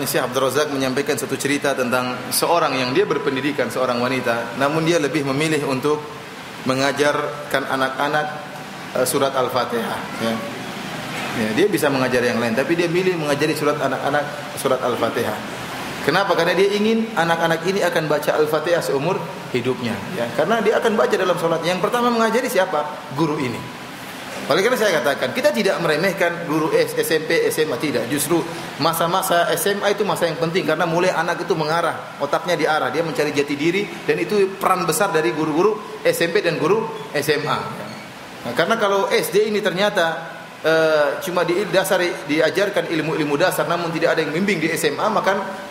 Syekh Abdul Razak menyampaikan satu cerita tentang seorang yang dia berpendidikan, seorang wanita, namun dia lebih memilih untuk mengajarkan anak-anak surat Al-Fatihah ya. Ya, dia bisa mengajar yang lain, tapi dia milih mengajari anak-anak surat Al-Fatihah. Kenapa? Karena dia ingin anak-anak ini akan baca Al-Fatihah seumur hidupnya ya. Karena dia akan baca dalam sholatnya. Yang pertama mengajari siapa? Guru ini. Oleh karena saya katakan, kita tidak meremehkan guru SMP, SMA, tidak. Justru masa-masa SMA itu masa yang penting, karena mulai anak itu mengarah, otaknya diarah, dia mencari jati diri, dan itu peran besar dari guru-guru SMP dan guru SMA. Nah, karena kalau SD ini ternyata cuma diajarkan ilmu-ilmu dasar namun tidak ada yang membimbing di SMA,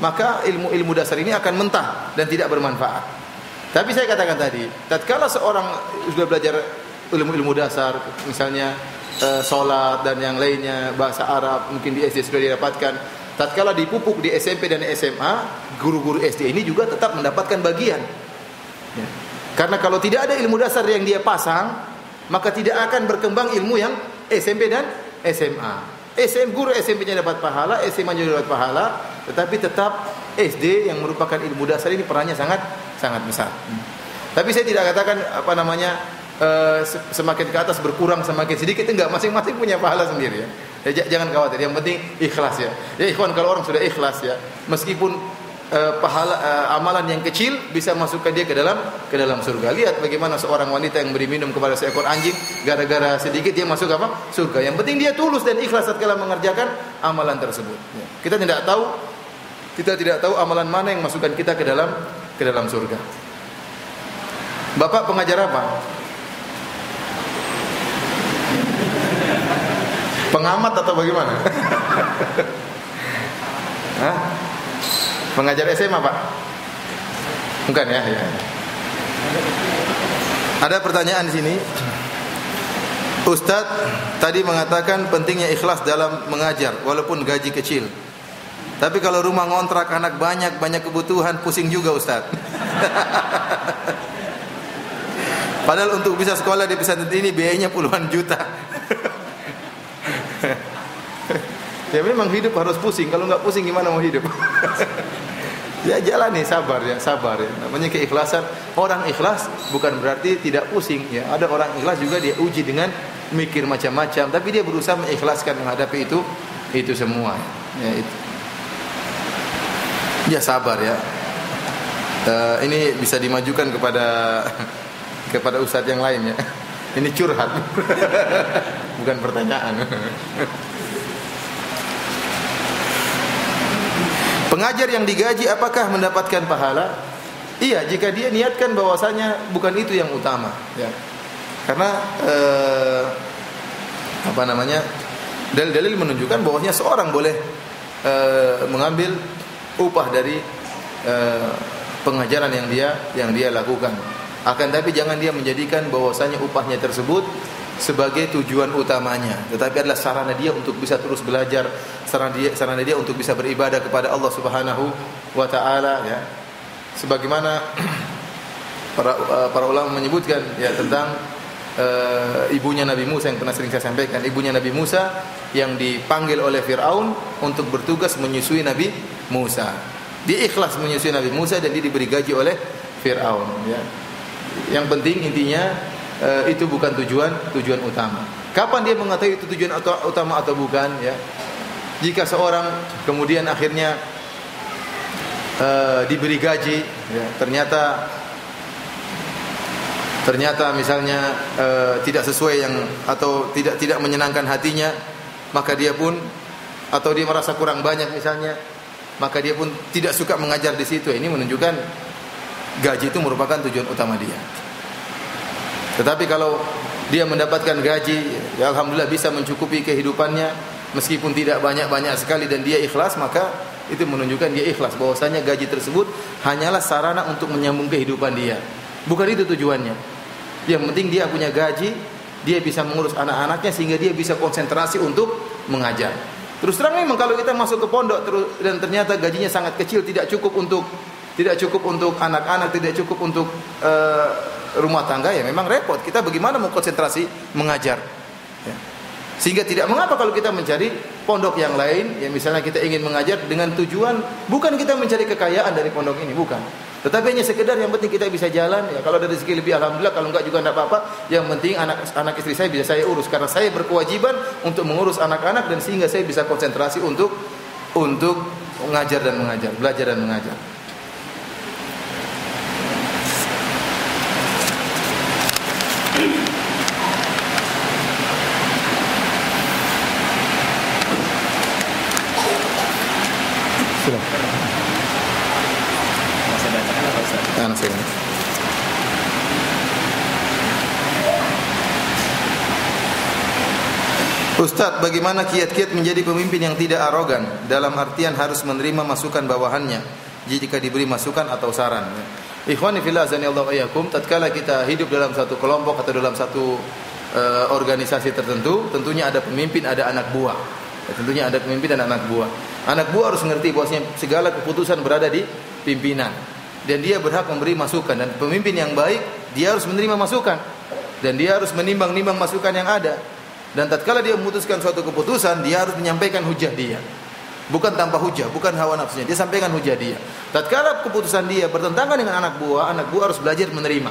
maka ilmu-ilmu dasar ini akan mentah dan tidak bermanfaat. Tapi saya katakan tadi, tatkala seorang sudah belajar ilmu-ilmu dasar, misalnya salat dan yang lainnya, bahasa Arab mungkin di SD sudah didapatkan, tatkala dipupuk di SMP dan SMA, guru-guru SD ini juga tetap mendapatkan bagian. Ya. Karena kalau tidak ada ilmu dasar yang dia pasang, maka tidak akan berkembang ilmu yang SMP dan SMA. Guru SMP-nya dapat pahala, SMA-nya dapat pahala, tetapi tetap SD yang merupakan ilmu dasar ini perannya sangat besar. Tapi saya tidak katakan semakin ke atas berkurang, semakin sedikit, enggak, masing-masing punya pahala sendiri ya. Jangan khawatir, yang penting ikhlas ya. Ya ikhwan, kalau orang sudah ikhlas ya, meskipun amalan yang kecil bisa masukkan dia ke dalam surga. Lihat bagaimana seorang wanita yang beri minum kepada seekor anjing, gara-gara sedikit dia masuk surga. Yang penting dia tulus dan ikhlas tatkala mengerjakan amalan tersebut. Ya. Kita tidak tahu amalan mana yang masukkan kita ke dalam surga. Bapak pengajar apa? Pengamat atau bagaimana? Hah? Pengajar SMA, Pak? Bukan ya? Ada pertanyaan di sini. Ustadz tadi mengatakan pentingnya ikhlas dalam mengajar walaupun gaji kecil. Tapi kalau rumah ngontrak, anak banyak kebutuhan, pusing juga Ustadz. Padahal untuk bisa sekolah di pesantren ini biayanya puluhan juta. Ya memang hidup harus pusing. Kalau nggak pusing gimana mau hidup? Ya jalani, sabar ya. Namanya keikhlasan. Orang ikhlas bukan berarti tidak pusing ya. Ada orang ikhlas juga dia uji dengan mikir macam-macam, tapi dia berusaha mengikhlaskan menghadapi itu semua. Ya itu. Ya sabar ya. Ini bisa dimajukan kepada ustadz yang lain ya. Ini curhat. Bukan pertanyaan. Pengajar yang digaji apakah mendapatkan pahala? Iya, jika dia niatkan bahwasanya bukan itu yang utama, ya. Karena dalil-dalil menunjukkan bahwasanya seorang boleh mengambil upah dari pengajaran yang dia lakukan. Akan tapi jangan dia menjadikan bahwasanya upahnya tersebut sebagai tujuan utamanya, tetapi adalah sarana dia untuk bisa terus belajar, sarana dia untuk bisa beribadah kepada Allah Subhanahu wa taala ya. Sebagaimana para ulama menyebutkan ya tentang ibunya Nabi Musa yang pernah sering saya sampaikan, ibunya Nabi Musa yang dipanggil oleh Firaun untuk bertugas menyusui Nabi Musa. Dia ikhlas menyusui Nabi Musa dan dia diberi gaji oleh Firaun ya. Yang penting intinya itu bukan tujuan utama. Kapan dia mengetahui itu tujuan utama atau bukan ya? Jika seorang kemudian akhirnya diberi gaji ya, ternyata misalnya tidak sesuai atau tidak menyenangkan hatinya, maka dia pun atau dia merasa kurang banyak misalnya, maka dia pun tidak suka mengajar di situ. Ini menunjukkan gaji itu merupakan tujuan utama dia. Tetapi kalau dia mendapatkan gaji, ya alhamdulillah bisa mencukupi kehidupannya meskipun tidak banyak-banyak sekali dan dia ikhlas, maka itu menunjukkan dia ikhlas bahwasanya gaji tersebut hanyalah sarana untuk menyambung kehidupan dia. Bukan itu tujuannya. Yang penting dia punya gaji, dia bisa mengurus anak-anaknya sehingga dia bisa konsentrasi untuk mengajar. Terus terang memang kalau kita masuk ke pondok dan ternyata gajinya sangat kecil, tidak cukup untuk anak-anak, tidak cukup untuk rumah tangga, ya memang repot. Kita bagaimana mau konsentrasi mengajar ya. Sehingga tidak mengapa kalau kita mencari pondok yang lain, ya misalnya kita ingin mengajar dengan tujuan bukan kita mencari kekayaan dari pondok ini, bukan. Tetapi hanya sekedar yang penting kita bisa jalan ya. Kalau ada rezeki lebih alhamdulillah, kalau enggak juga enggak apa-apa. Yang penting anak istri saya bisa saya urus, karena saya berkewajiban untuk mengurus anak-anak dan sehingga saya bisa konsentrasi untuk mengajar dan mengajar, belajar dan mengajar. Ustaz, bagaimana kiat-kiat menjadi pemimpin yang tidak arogan? Dalam artian harus menerima masukan bawahannya jika diberi masukan atau saran. Ikhwani fillah azanillahu wa iyyakum, tatkala kita hidup dalam satu kelompok atau dalam satu organisasi tertentu, tentunya ada pemimpin, ada anak buah. Tentunya ada pemimpin dan anak buah. Anak buah harus mengerti bahwasanya segala keputusan berada di pimpinan dan dia berhak memberi masukan, dan pemimpin yang baik dia harus menerima masukan dan dia harus menimbang-nimbang masukan yang ada. Dan tatkala dia memutuskan suatu keputusan, dia harus menyampaikan hujah dia. Bukan tanpa hujah, bukan hawa nafsunya. Dia sampaikan hujah dia. Tatkala keputusan dia bertentangan dengan anak buah harus belajar menerima.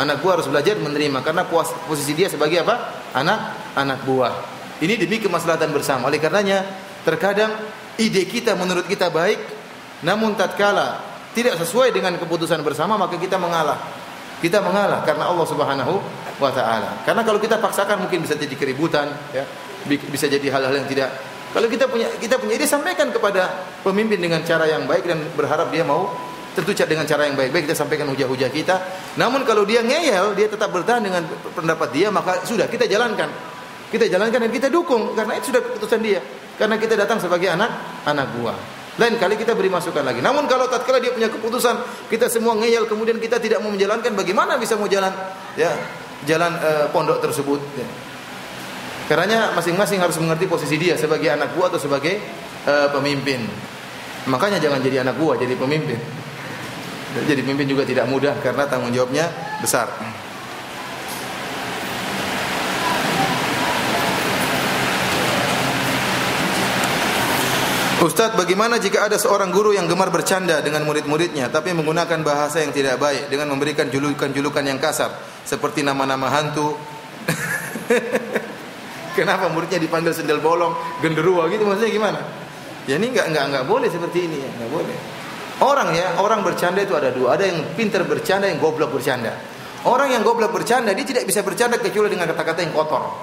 Anak buah harus belajar menerima karena posisi dia sebagai apa? Anak buah. Ini demi kemaslahatan bersama. Oleh karenanya, terkadang ide kita menurut kita baik, namun tatkala tidak sesuai dengan keputusan bersama, maka kita mengalah. Kita mengalah karena Allah Subhanahu wa taala. Karena kalau kita paksakan mungkin bisa jadi keributan, ya. Bisa jadi hal-hal yang tidak. Kalau kita punya ide, sampaikan kepada pemimpin dengan cara yang baik dan berharap dia mau tertucat dengan cara yang baik-baik, kita sampaikan hujah-hujah kita. Namun kalau dia ngeyel, dia tetap bertahan dengan pendapat dia, maka sudah kita jalankan. Kita jalankan dan kita dukung karena itu sudah keputusan dia. Karena kita datang sebagai anak buah. Lain kali kita beri masukan lagi. Namun kalau tatkala dia punya keputusan, kita semua ngeyel, kemudian kita tidak mau menjalankan, bagaimana bisa mau jalan pondok tersebut? Ya. Karenanya masing-masing harus mengerti posisi dia sebagai anak buah atau sebagai pemimpin. Makanya jangan jadi anak buah, jadi pemimpin. Jadi pemimpin juga tidak mudah karena tanggung jawabnya besar. Ustaz, bagaimana jika ada seorang guru yang gemar bercanda dengan murid-muridnya tapi menggunakan bahasa yang tidak baik dengan memberikan julukan-julukan yang kasar seperti nama-nama hantu? Kenapa muridnya dipanggil sendal bolong, genderuwo gitu, maksudnya gimana? Ya ini enggak boleh seperti ini, enggak boleh. Orang bercanda itu ada dua, ada yang pintar bercanda, yang goblok bercanda. Orang yang goblok bercanda dia tidak bisa bercanda kecuali dengan kata-kata yang kotor.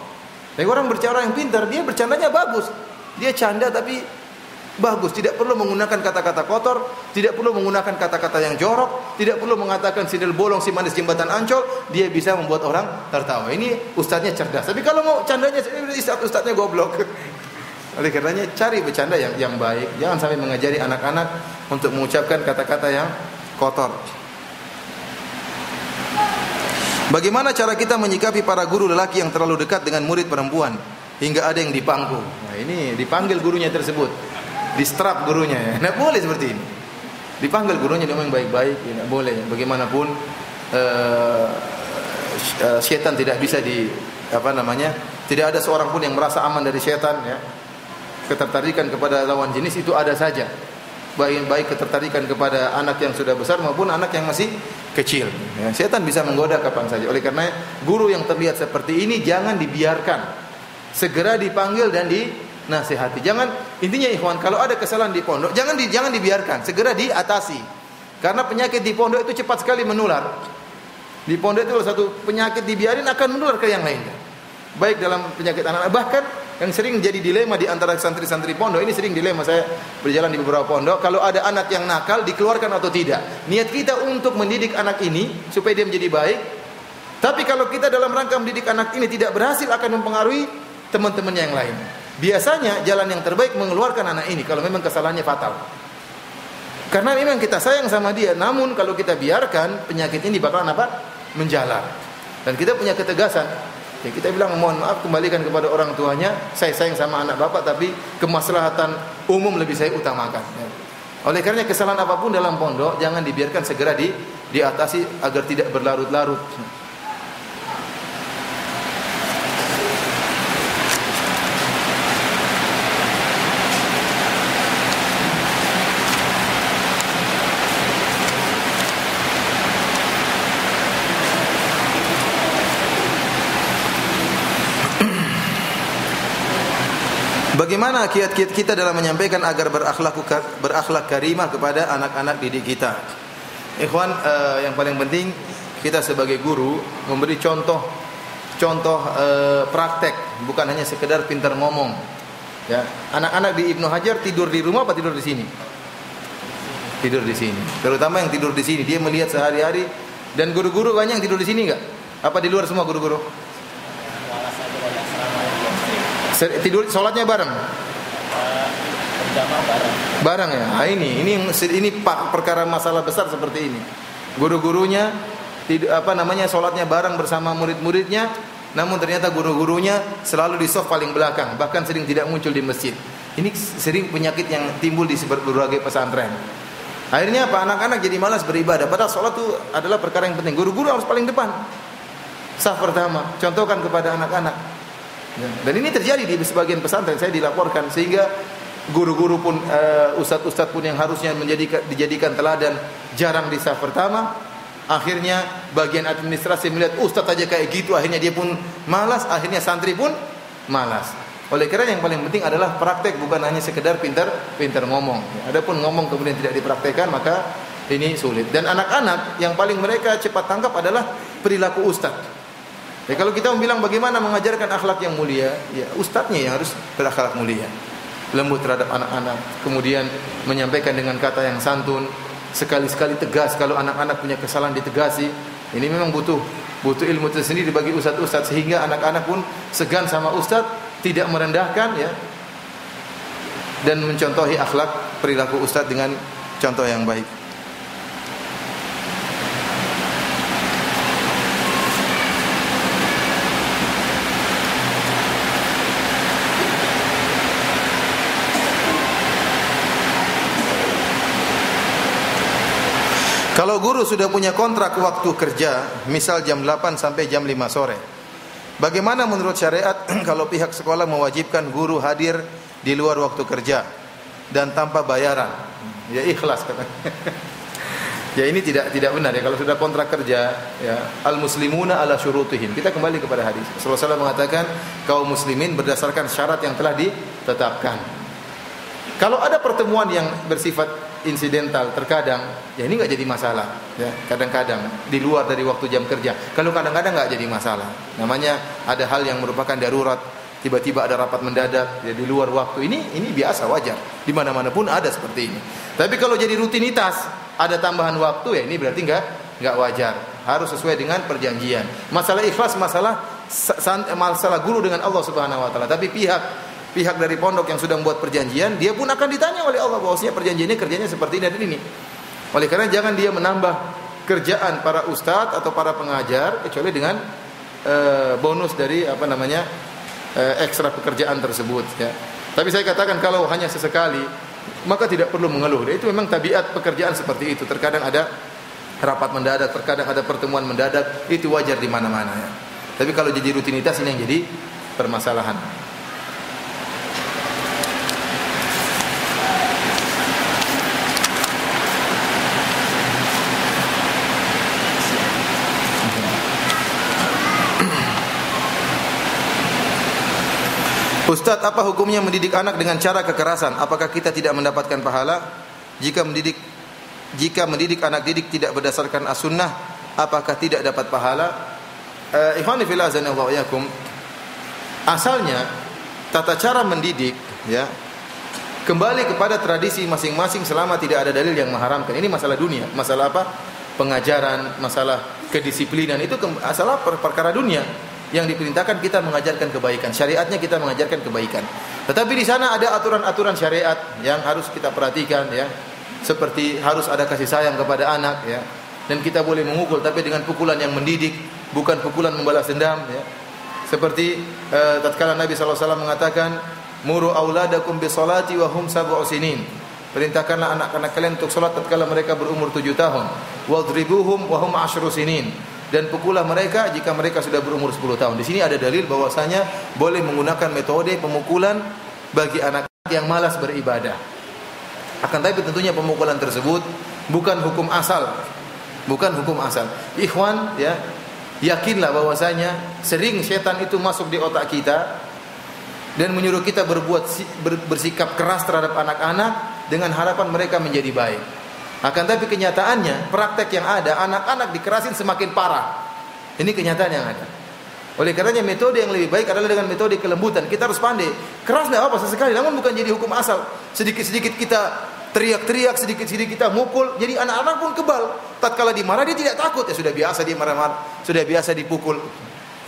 Tapi orang yang pintar dia bercandanya bagus. Dia canda tapi bagus, tidak perlu menggunakan kata-kata kotor, tidak perlu menggunakan kata-kata yang jorok, tidak perlu mengatakan sindel bolong si manis jembatan Ancol, dia bisa membuat orang tertawa. Ini ustadznya cerdas. Tapi kalau mau candanya ustadznya goblok. Oleh karenanya cari bercanda yang baik, jangan sampai mengajari anak-anak untuk mengucapkan kata-kata yang kotor. Bagaimana cara kita menyikapi para guru lelaki yang terlalu dekat dengan murid perempuan hingga ada yang dipangku? Nah, ini dipanggil gurunya tersebut. Distrap gurunya, ya. Tidak boleh seperti ini. Dipanggil gurunya, diomong baik-baik, ya, tidak boleh. Bagaimanapun syaitan tidak bisa tidak ada seorang pun yang merasa aman dari syaitan, ya. Ketertarikan kepada lawan jenis itu ada saja. Baik ketertarikan kepada anak yang sudah besar maupun anak yang masih kecil. Ya. Syaitan bisa menggoda kapan saja. Oleh karena guru yang terlihat seperti ini jangan dibiarkan. Segera dipanggil dan nasihati. Intinya ikhwan, kalau ada kesalahan di pondok, jangan dibiarkan, segera diatasi. Karena penyakit di pondok itu cepat sekali menular. Di pondok itu satu penyakit dibiarin akan menular ke yang lainnya. Baik dalam penyakit anak, bahkan yang sering jadi dilema di antara santri-santri pondok, ini sering dilema, saya berjalan di beberapa pondok, kalau ada anak yang nakal dikeluarkan atau tidak. Niat kita untuk mendidik anak ini supaya dia menjadi baik. Tapi kalau kita dalam rangka mendidik anak ini tidak berhasil, akan mempengaruhi teman-temannya yang lain. Biasanya jalan yang terbaik mengeluarkan anak ini kalau memang kesalahannya fatal. Karena memang kita sayang sama dia, namun kalau kita biarkan penyakit ini bakalan menjalar. Dan kita punya ketegasan. Ya, kita bilang mohon maaf, kembalikan kepada orang tuanya. Saya sayang sama anak bapak, tapi kemaslahatan umum lebih saya utamakan. Ya. Oleh karena kesalahan apapun dalam pondok jangan dibiarkan, segera diatasi agar tidak berlarut-larut. Bagaimana kiat-kiat kita dalam menyampaikan agar berakhlak karimah kepada anak-anak didik kita? Ikhwan, yang paling penting kita sebagai guru memberi contoh praktek, bukan hanya sekedar pintar ngomong. Ya, anak-anak di Ibnu Hajar tidur di rumah apa tidur di sini? Tidur di sini. Terutama yang tidur di sini, dia melihat sehari-hari. Dan guru-guru banyak yang tidur di sini enggak? Apa di luar semua guru-guru? Tidur sholatnya bareng. Berjamaah bareng. Bareng ya. Nah, ini perkara masalah besar seperti ini. Guru-gurunya sholatnya bareng bersama murid-muridnya, namun ternyata guru-gurunya selalu di saf paling belakang, bahkan sering tidak muncul di masjid. Ini sering penyakit yang timbul di berbagai pesantren. Akhirnya apa? Anak-anak jadi malas beribadah. Padahal sholat itu adalah perkara yang penting. Guru-guru harus paling depan, saf pertama. Contohkan kepada anak-anak. Dan ini terjadi di sebagian pesantren. Saya dilaporkan, sehingga guru-guru pun, ustadz-ustadz pun yang harusnya dijadikan teladan jarang di saf pertama. Akhirnya bagian administrasi melihat ustadz aja kayak gitu, akhirnya dia pun malas. Akhirnya santri pun malas. Oleh karena yang paling penting adalah praktek, bukan hanya sekedar pintar ngomong. Adapun ngomong kemudian tidak dipraktekkan, maka ini sulit. Dan anak-anak yang paling mereka cepat tangkap adalah perilaku ustadz. Ya, kalau kita bilang bagaimana mengajarkan akhlak yang mulia, ya ustadznya yang harus berakhlak mulia, lembut terhadap anak-anak, kemudian menyampaikan dengan kata yang santun, sekali-sekali tegas. Kalau anak-anak punya kesalahan ditegasi. Ini memang butuh ilmu tersendiri bagi ustadz-ustadz, sehingga anak-anak pun segan sama ustadz, tidak merendahkan ya, dan mencontohi akhlak perilaku ustadz dengan contoh yang baik. Kalau guru sudah punya kontrak waktu kerja, misal jam 8 sampai jam 5 sore, bagaimana menurut syariat kalau pihak sekolah mewajibkan guru hadir di luar waktu kerja dan tanpa bayaran? Ya ikhlas katanya. Ya ini tidak benar ya. Kalau sudah kontrak kerja, ya al-muslimuna ala syurutihim. Kita kembali kepada hadis. Rasulullah SAW mengatakan kaum muslimin berdasarkan syarat yang telah ditetapkan. Kalau ada pertemuan yang bersifat insidental terkadang, ya ini nggak jadi masalah. Ya kadang-kadang di luar dari waktu jam kerja. Kalau kadang-kadang nggak jadi masalah. Namanya ada hal yang merupakan darurat. Tiba-tiba ada rapat mendadak ya di luar waktu. Ini biasa, wajar. Di mana-mana pun ada seperti ini. Tapi kalau jadi rutinitas, ada tambahan waktu, ya ini berarti nggak wajar. Harus sesuai dengan perjanjian. Masalah ikhlas, masalah guru dengan Allah Subhanahu Wa Taala. Tapi pihak dari pondok yang sudah membuat perjanjian, dia pun akan ditanya oleh Allah bahwasanya perjanjiannya kerjanya seperti ini dan ini. Oleh karena jangan dia menambah kerjaan para ustadz atau para pengajar kecuali dengan bonus dari ekstra pekerjaan tersebut ya. Tapi saya katakan kalau hanya sesekali maka tidak perlu mengeluh. Itu memang tabiat pekerjaan seperti itu. Terkadang ada rapat mendadak, terkadang ada pertemuan mendadak, itu wajar di mana-mana ya. Tapi kalau jadi rutinitas ini yang jadi permasalahan. Ustaz, apa hukumnya mendidik anak dengan cara kekerasan? Apakah kita tidak mendapatkan pahala? Jika mendidik anak didik tidak berdasarkan as-sunnah, apakah tidak dapat pahala? Ikhwani fillah azanallahu wa iyyakum. Asalnya tata cara mendidik ya kembali kepada tradisi masing-masing selama tidak ada dalil yang mengharamkan. Ini masalah dunia, masalah apa? Pengajaran, masalah kedisiplinan, itu masalah perkara dunia. Yang diperintahkan kita mengajarkan kebaikan, syariatnya kita mengajarkan kebaikan. Tetapi di sana ada aturan-aturan syariat yang harus kita perhatikan ya. Seperti harus ada kasih sayang kepada anak ya. Dan kita boleh memukul tapi dengan pukulan yang mendidik, bukan pukulan membalas dendam ya. Seperti tatkala Nabi SAW mengatakan, "Muru auladakum bisolati wa hum sab'u sinin." Perintahkanlah anak-anak kalian untuk salat tatkala mereka berumur 7 tahun. Wadribuhum wa hum 10 sinin. Dan pukullah mereka jika mereka sudah berumur 10 tahun. Di sini ada dalil bahwasanya boleh menggunakan metode pemukulan bagi anak yang malas beribadah. Akan tapi tentunya pemukulan tersebut bukan hukum asal. Bukan hukum asal. Ikhwan ya, yakinlah bahwasanya sering setan itu masuk di otak kita dan menyuruh kita bersikap keras terhadap anak-anak dengan harapan mereka menjadi baik. Akan tapi kenyataannya, praktek yang ada, anak-anak dikerasin semakin parah. Ini kenyataan yang ada. Oleh karenanya metode yang lebih baik adalah dengan metode kelembutan. Kita harus pandai. Keras tidak apa sesekali, namun bukan jadi hukum asal. Sedikit-sedikit kita teriak-teriak, sedikit-sedikit kita mukul, jadi anak-anak pun kebal. Tatkala dimarah dia tidak takut, ya sudah biasa dia marah-marah, sudah biasa dipukul.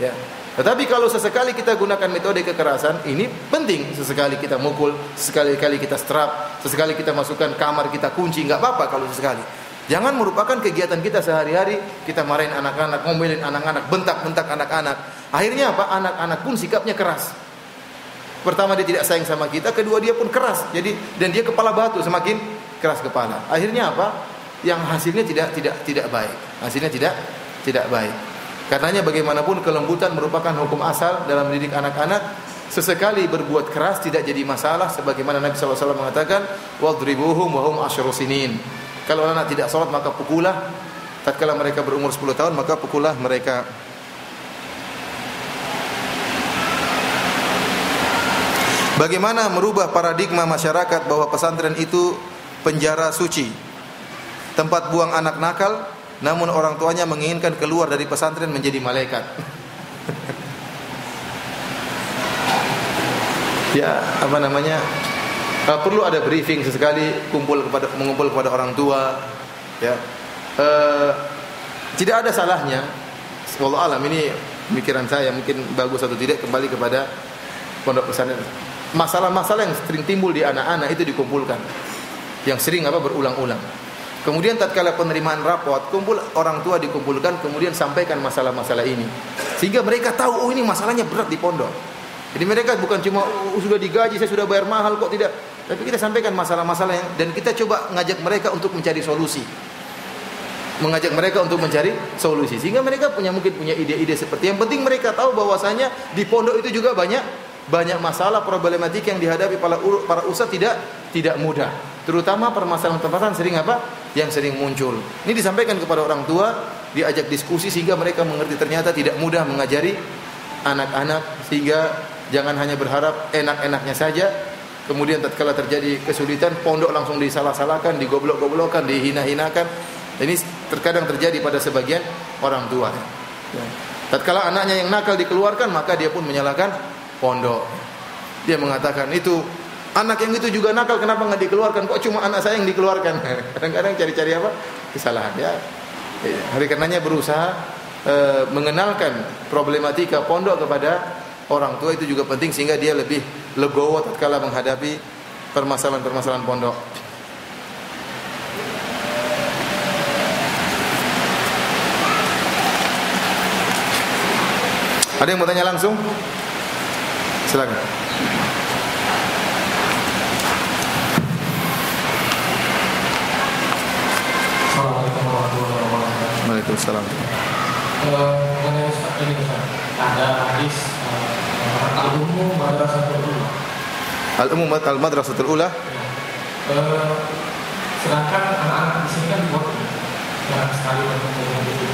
Ya. Tetapi kalau sesekali kita gunakan metode kekerasan, ini penting. Sesekali kita mukul, sesekali-kali kita strap, sesekali kita masukkan kamar, kita kunci, enggak apa-apa kalau sesekali. Jangan merupakan kegiatan kita sehari-hari, kita marahin anak-anak, ngomelin anak-anak, bentak-bentak anak-anak. Akhirnya apa? Anak-anak pun sikapnya keras. Pertama dia tidak sayang sama kita, kedua dia pun keras. Jadi dan dia kepala batu, semakin keras kepala. Akhirnya apa? Yang hasilnya tidak baik. Hasilnya tidak baik. Karenanya bagaimanapun kelembutan merupakan hukum asal dalam mendidik anak-anak. Sesekali berbuat keras tidak jadi masalah, sebagaimana Nabi SAW mengatakan, wadribuhum wa hum asyru sinin. Kalau anak tidak sholat maka pukullah. Tatkala mereka berumur 10 tahun maka pukullah mereka. Bagaimana merubah paradigma masyarakat bahwa pesantren itu penjara suci, tempat buang anak nakal, namun orang tuanya menginginkan keluar dari pesantren menjadi malaikat. Ya, apa namanya? Perlu ada briefing sesekali, mengumpul kepada orang tua. Ya, tidak ada salahnya. Wallahu alam, ini pemikiran saya, mungkin bagus atau tidak kembali kepada pondok pesantren. Masalah-masalah yang sering timbul di anak-anak itu dikumpulkan, yang sering berulang-ulang. Kemudian tatkala penerimaan rapot, kumpul orang tua dikumpulkan, kemudian sampaikan masalah-masalah ini, sehingga mereka tahu, oh ini masalahnya berat di pondok. Jadi mereka bukan cuma sudah digaji, saya sudah bayar mahal kok, tidak. Tapi kita sampaikan masalah-masalah yang, dan kita coba ngajak mereka untuk mencari solusi. Mengajak mereka untuk mencari solusi, sehingga mereka mungkin punya ide-ide seperti. Yang penting mereka tahu bahwasanya di pondok itu juga banyak masalah problematik yang dihadapi para ustadz tidak mudah. Terutama permasalahan yang sering muncul. Ini disampaikan kepada orang tua, diajak diskusi sehingga mereka mengerti ternyata tidak mudah mengajari anak-anak, sehingga jangan hanya berharap enak-enaknya saja. Kemudian tatkala terjadi kesulitan, pondok langsung disalah-salahkan, digoblok-goblokkan, dihina-hinakan. Ini terkadang terjadi pada sebagian orang tua. Tatkala anaknya yang nakal dikeluarkan, maka dia pun menyalahkan pondok. Dia mengatakan, itu anak yang itu juga nakal, kenapa nggak dikeluarkan? Kok cuma anak saya yang dikeluarkan? Kadang-kadang cari-cari kesalahan. Ya. Hari karenanya berusaha mengenalkan problematika pondok kepada orang tua itu juga penting, sehingga dia lebih legowo tatkala menghadapi permasalahan-permasalahan pondok. Ada yang mau tanya langsung? Silakan. Assalamualaikum warahmatullahi wabarakatuh. Waalaikumsalam. Mengenai ini Ustaz, ada hadis al-ummu madrasatul ula. Al-ummu al-madrasatul ula. Sedangkan anak-anak di sini kan dibuat jarang sekali bertemu dengan itu.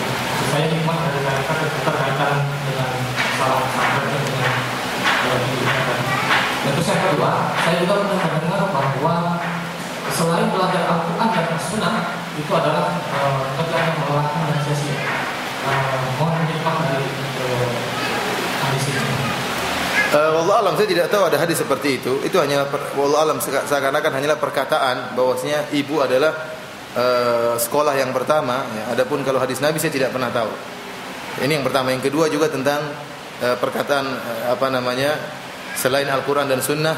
Saya hikmah dari mereka berkaitan dengan salah satu dengan pendidikan. Dan terus yang kedua, saya juga pernah mendengar bahwa selain belajar Al-Quran dan As-Sunnah, itu adalah kerjaan yang melelahkan dan sia-sia. Mohon hikmah dari hadis ini. Wallahu alam, saya tidak tahu ada hadis seperti itu. Itu hanya wallahu alam, seakan-akan hanyalah perkataan bahwasanya ibu adalah sekolah yang pertama. Ya. Adapun kalau hadis Nabi saya tidak pernah tahu. Ini yang pertama. Yang kedua juga tentang perkataan selain Al-Quran dan Sunnah.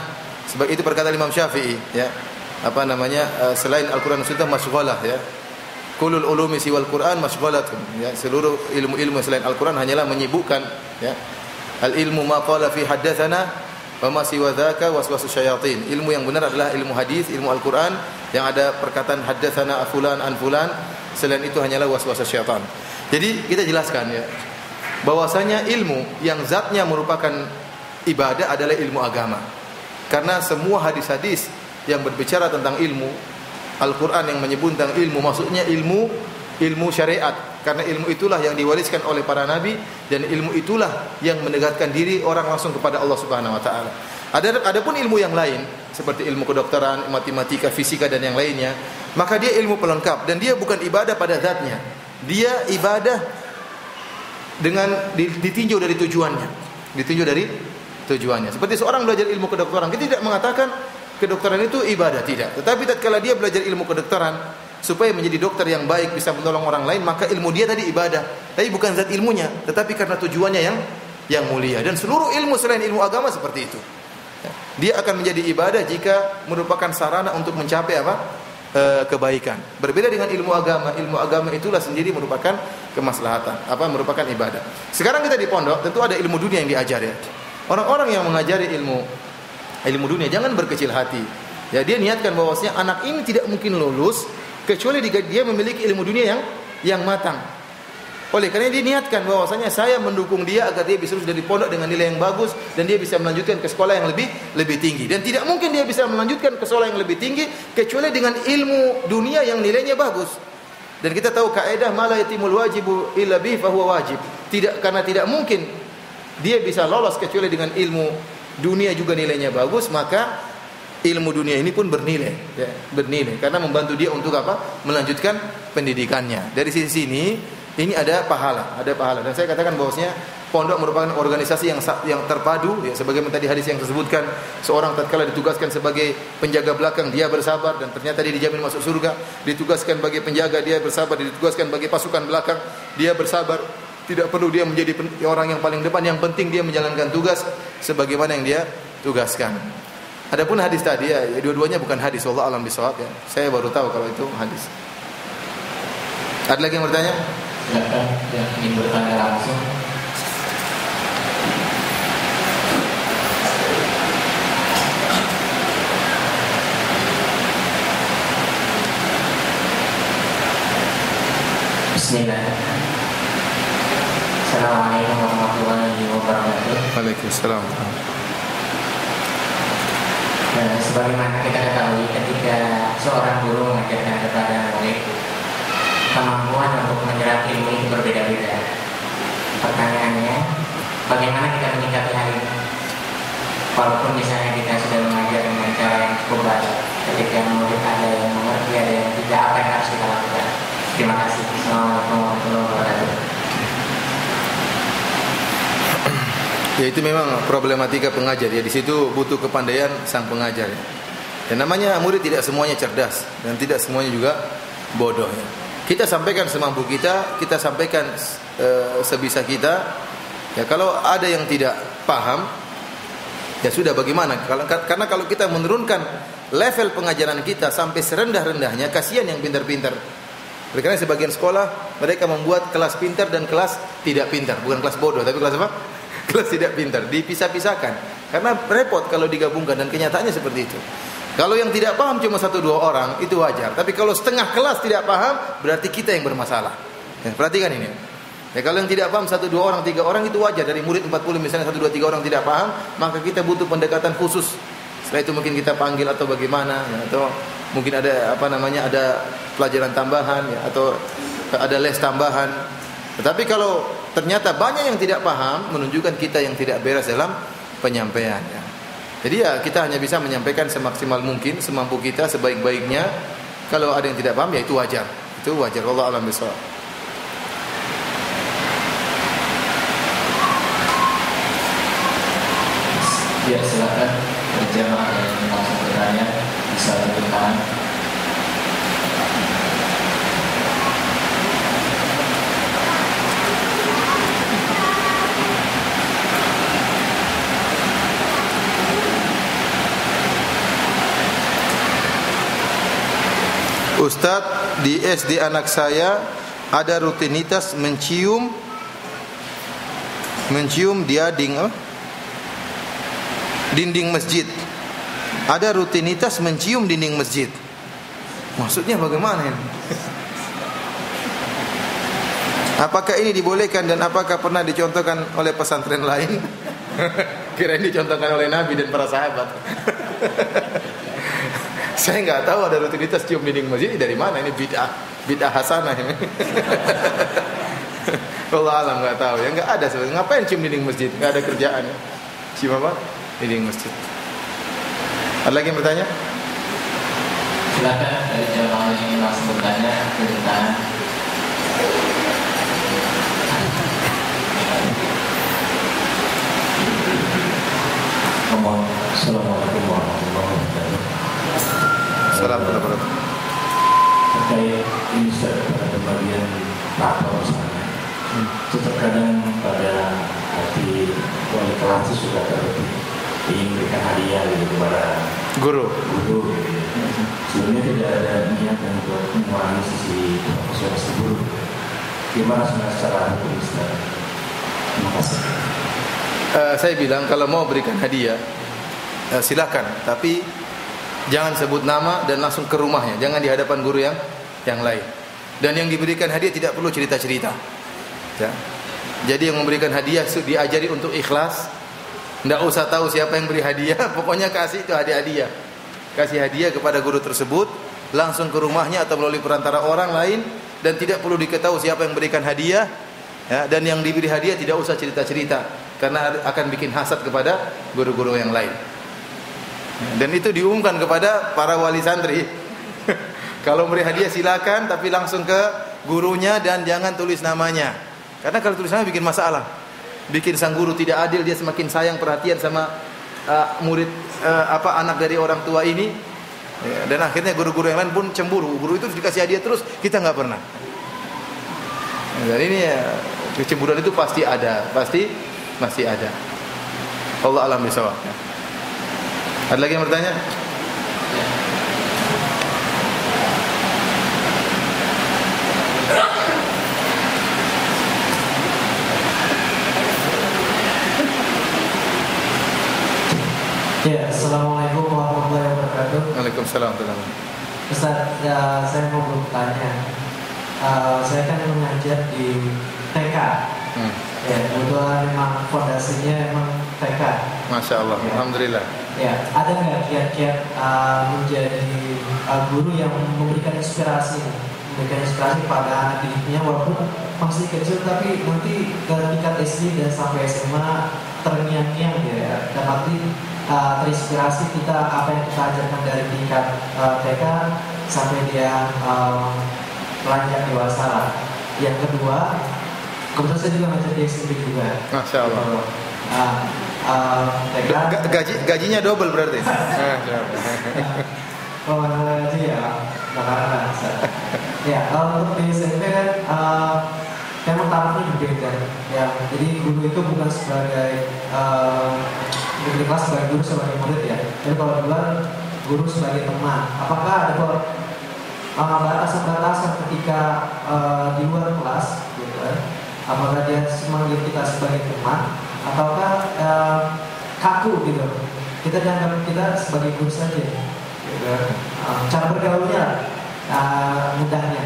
Sebab itu perkataan Imam Syafi'i. Ya. Selain Al-Quran dan Sunnah masyghalah. Ya. Kulul ulumi siwal Quran masyghalatun. Ya. Seluruh ilmu-ilmu selain Al-Quran hanyalah menyibukkan. Ya. Al-ilmu ma qala fi haddatsana wa ma siwa dzaka waswasus syayatin. Ilmu yang benar adalah ilmu hadis, ilmu Al-Quran yang ada perkataan haddatsana fulan an fulan. Selain itu hanyalah waswasus syaitan. Jadi kita jelaskan ya, bahwasanya ilmu yang zatnya merupakan ibadah adalah ilmu agama. Karena semua hadis-hadis yang berbicara tentang ilmu, Al-Quran yang menyebut tentang ilmu, maksudnya ilmu syariat. Karena ilmu itulah yang diwariskan oleh para nabi, dan ilmu itulah yang mendekatkan diri orang langsung kepada Allah Subhanahu wa taala. Adapun ilmu yang lain seperti ilmu kedokteran, matematika, fisika dan yang lainnya, maka dia ilmu pelengkap dan dia bukan ibadah pada zatnya. Dia ibadah dengan ditinjau dari tujuannya. Ditinjau dari tujuannya. Seperti seorang belajar ilmu kedokteran, kita tidak mengatakan kedokteran itu ibadah, tidak. Tetapi tatkala dia belajar ilmu kedokteran, supaya menjadi dokter yang baik, bisa menolong orang lain, maka ilmu dia tadi ibadah. Tapi bukan zat ilmunya, tetapi karena tujuannya yang mulia. Dan seluruh ilmu selain ilmu agama seperti itu. Dia akan menjadi ibadah jika merupakan sarana untuk mencapai kebaikan. Berbeda dengan ilmu agama. Ilmu agama itulah sendiri merupakan kemaslahatan, merupakan ibadah. Sekarang kita di pondok tentu ada ilmu dunia yang diajar ya. Orang-orang yang mengajari ilmu dunia jangan berkecil hati. Ya, dia niatkan bahwasanya anak ini tidak mungkin lulus kecuali dia memiliki ilmu dunia yang matang. Oleh karena dia niatkan bahwasanya saya mendukung dia agar dia bisa lulus dari pondok dengan nilai yang bagus dan dia bisa melanjutkan ke sekolah yang lebih tinggi. Dan tidak mungkin dia bisa melanjutkan ke sekolah yang lebih tinggi kecuali dengan ilmu dunia yang nilainya bagus. Dan kita tahu kaidah mala yatimul wajibu illa bi fa huwa wajib. Karena tidak mungkin dia bisa lolos kecuali dengan ilmu dunia juga nilainya bagus, maka ilmu dunia ini pun bernilai, ya, bernilai karena membantu dia untuk melanjutkan pendidikannya. Dari sisi sini ini ada pahala. Dan saya katakan bahwasanya pondok merupakan organisasi yang terpadu, ya, sebagaimana tadi hadis yang disebutkan, seorang tatkala ditugaskan sebagai penjaga belakang dia bersabar dan ternyata dia dijamin masuk surga, ditugaskan sebagai penjaga dia bersabar, ditugaskan sebagai pasukan belakang dia bersabar. Tidak perlu dia menjadi orang yang paling depan, yang penting dia menjalankan tugas sebagaimana yang dia tugaskan. Adapun hadis tadi ya dua-duanya bukan hadis, wallahu a'lam bishawab ya. Saya baru tahu kalau itu hadis. Ada lagi yang bertanya? Silakan yang ingin bertanya langsung. Bismillah. Assalamualaikum warahmatullahi wabarakatuh. Waalaikumsalam. Sebagaimana kita ketahui, ketika seorang guru mengajarkan kepada murid, kemampuan untuk menyerap ilmu itu berbeda-beda. Pertanyaannya, bagaimana kita menyikapi hal ini? Walaupun misalnya kita sudah mengajar dengan cara yang cukup baik, ketika murid ada yang mengerti, ada yang tidak, apa yang harus kita lakukan? Terima kasih. Assalamualaikum warahmatullahi wabarakatuh. Ya, itu memang problematika pengajar ya. Di situ butuh kepandaian sang pengajar ya. Dan namanya murid tidak semuanya cerdas dan tidak semuanya juga bodoh ya. Kita sampaikan semampu kita sampaikan sebisa kita. Ya, kalau ada yang tidak paham, ya sudah, bagaimana? Karena kalau kita menurunkan level pengajaran kita sampai serendah-rendahnya, kasihan yang pintar-pintar. Karena sebagian sekolah mereka membuat kelas pintar dan kelas tidak pintar, bukan kelas bodoh, tapi kelas apa? Kelas tidak pintar, dipisah-pisahkan. Karena repot kalau digabungkan dan kenyataannya seperti itu. Kalau yang tidak paham cuma 1-2 orang itu wajar, tapi kalau setengah kelas tidak paham berarti kita yang bermasalah. Ya, perhatikan ini. Ya, kalau yang tidak paham 1-2 orang, 3 orang itu wajar. Dari murid 40 misalnya 1-2-3 orang tidak paham, maka kita butuh pendekatan khusus. Setelah itu mungkin kita panggil atau bagaimana ya, atau mungkin ada ada pelajaran tambahan ya, atau ada les tambahan. Tetapi kalau ternyata banyak yang tidak paham, menunjukkan kita yang tidak beres dalam penyampaian ya. Jadi ya kita hanya bisa menyampaikan semaksimal mungkin, semampu kita, sebaik-baiknya. Kalau ada yang tidak paham ya itu wajar. Itu wajar. Wallahu a'lam bishawab. Ya, silakan berjamaah yang langsung bertanya bisa tunjuk tangan. Ustadz, di SD anak saya ada rutinitas mencium dinding masjid. Ada rutinitas mencium dinding masjid. Maksudnya bagaimana ini? Apakah ini dibolehkan dan apakah pernah dicontohkan oleh pesantren lain? Kirain dicontohkan oleh Nabi dan para sahabat. Saya nggak tahu ada rutinitas cium dinding masjid dari mana, ini bid'ah hasanah ini. Allah alam nggak tahu ya, nggak ada sebenarnya. Ngapain cium dinding masjid? Nggak ada kerjaan. Cium apa? Dinding masjid. Ada lagi yang bertanya? Silakan dari jamaah yang ingin langsung bertanya, tunjuk tangan. Assalamualaikum warahmatullahi wabarakatuh. Assalamualaikum warahmatullahi wabarakatuh. Terkait sekolah itu sudah ingin berikan hadiah gitu kepada Guru. Gitu. Sebenarnya tidak ada niat untuk mengurangi sisi profesional guru. Gimana secara hukum Islam? Terima kasih. Saya bilang kalau mau berikan hadiah silakan, tapi jangan sebut nama dan langsung ke rumahnya, jangan di hadapan guru yang lain. Dan yang diberikan hadiah tidak perlu cerita-cerita. Ya. Jadi yang memberikan hadiah diajari untuk ikhlas. Tidak usah tahu siapa yang beri hadiah, pokoknya kasih itu hadiah. Kasih hadiah kepada guru tersebut, langsung ke rumahnya atau melalui perantara orang lain, dan tidak perlu diketahui siapa yang berikan hadiah. Ya, dan yang diberi hadiah tidak usah cerita-cerita, karena akan bikin hasad kepada guru-guru yang lain. Dan itu diumumkan kepada para wali santri. Kalau beri hadiah silakan, tapi langsung ke gurunya dan jangan tulis namanya. Karena kalau tulis nama bikin masalah, bikin sang guru tidak adil, dia semakin sayang perhatian sama murid anak dari orang tua ini, ya, dan akhirnya guru-guru yang lain pun cemburu. Guru itu dikasih hadiah terus, kita nggak pernah. Dan ini ya, kecemburuan itu pasti ada, pasti masih ada. Allah alam bisawab. Ada lagi yang bertanya? Ya, assalamualaikum warahmatullahi wabarakatuh. Waalaikumsalam warahmatullahi wabarakatuh. Ustaz, ya, saya mau bertanya. Saya kan mengajar di TK. Ya, kebetulan memang fondasinya memang TK. Masya Allah, ya. Alhamdulillah. Ya, ada nggak kiat-kiat menjadi guru yang memberikan inspirasi pada anak didiknya, walaupun masih kecil, tapi nanti ke tingkat SD dan sampai SMA terngiang-ngiang ya, dapat terinspirasi kita apa yang kita ajarkan dari tingkat TK sampai dia lanjut dewasa lah. Yang kedua, kebetulan saya juga ngajar di SMP juga. Masya Allah. Gajinya double berarti. Oh, gaji ya, bakaran. Ya, untuk di SMP kan memang tarafnya berbeda. Ya, jadi guru itu bukan sebagai di kelas sebagai guru sebagai murid ya. Jadi kalau duluan guru sebagai teman. Apakah ada batasan-batasan ketika di luar kelas, gitu kan? Apakah dia memanggil kita sebagai teman, ataukah kaku gitu? Kita dianggap kita sebagai guru saja. Gitu. Cara bergaulnya mudahnya.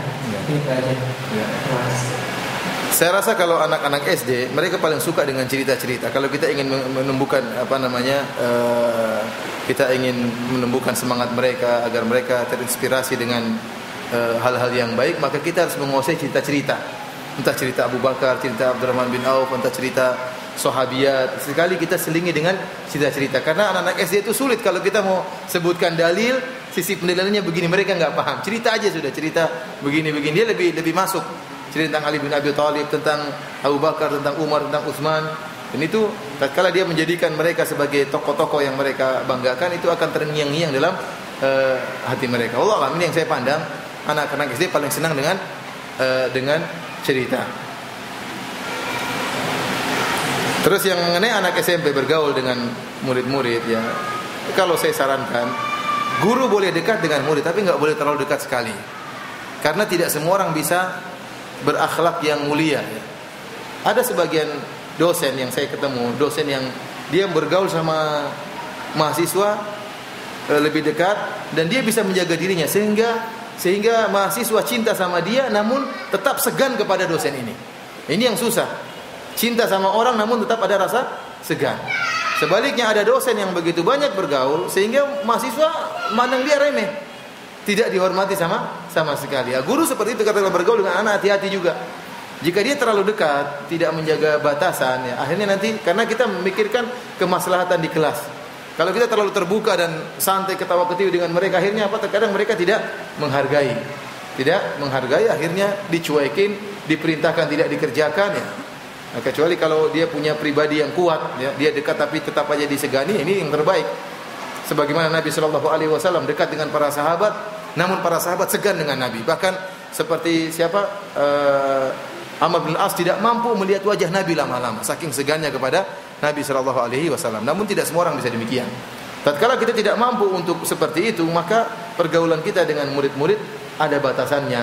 Itu aja. Terima kasih. Saya rasa kalau anak-anak SD mereka paling suka dengan cerita-cerita. Kalau kita ingin menumbuhkan kita ingin menumbuhkan semangat mereka agar mereka terinspirasi dengan hal-hal yang baik, maka kita harus menguasai cerita-cerita. Entah cerita Abu Bakar, cerita Abdurrahman bin Auf, entah cerita sahabiat. Sekali kita selingi dengan cerita-cerita. Karena anak-anak SD itu sulit kalau kita mau sebutkan dalil, sisi pendalilannya begini, mereka nggak paham. Cerita aja sudah, cerita begini-begini, dia lebih masuk. Cerita tentang Ali bin Abi Thalib, tentang Abu Bakar, tentang Umar, tentang Utsman. Dan itu tatkala dia menjadikan mereka sebagai tokoh-tokoh yang mereka banggakan, itu akan terngiang-ngiang dalam hati mereka. Allah alam, ini yang saya pandang, anak-anak SD paling senang dengan cerita. Terus yang mengenai anak SMP bergaul dengan murid-murid ya, kalau saya sarankan, guru boleh dekat dengan murid, tapi nggak boleh terlalu dekat sekali. Karena tidak semua orang bisa berakhlak yang mulia ya. Ada sebagian dosen yang saya ketemu, dosen yang dia bergaul sama mahasiswa lebih dekat, dan dia bisa menjaga dirinya sehingga mahasiswa cinta sama dia namun tetap segan kepada dosen ini. Ini yang susah. Cinta sama orang namun tetap ada rasa segan. Sebaliknya ada dosen yang begitu banyak bergaul sehingga mahasiswa mandang dia remeh, tidak dihormati sama sekali. Ya, guru seperti itu ketika bergaul dengan anak hati-hati juga. Jika dia terlalu dekat, tidak menjaga batasan, ya, akhirnya nanti karena kita memikirkan kemaslahatan di kelas. Kalau kita terlalu terbuka dan santai ketawa-ketiwi dengan mereka, akhirnya apa? Terkadang mereka tidak menghargai, akhirnya dicuekin, diperintahkan tidak dikerjakan ya. Nah, kecuali kalau dia punya pribadi yang kuat, ya, dia dekat tapi tetap aja disegani, ini yang terbaik. Sebagaimana Nabi Shallallahu Alaihi Wasallam dekat dengan para sahabat, namun para sahabat segan dengan Nabi. Bahkan seperti Amr bin As tidak mampu melihat wajah Nabi lama-lama, saking segannya kepada Nabi sallallahu alaihi wasallam. Namun tidak semua orang bisa demikian. Tatkala kita tidak mampu untuk seperti itu, maka pergaulan kita dengan murid-murid ada batasannya.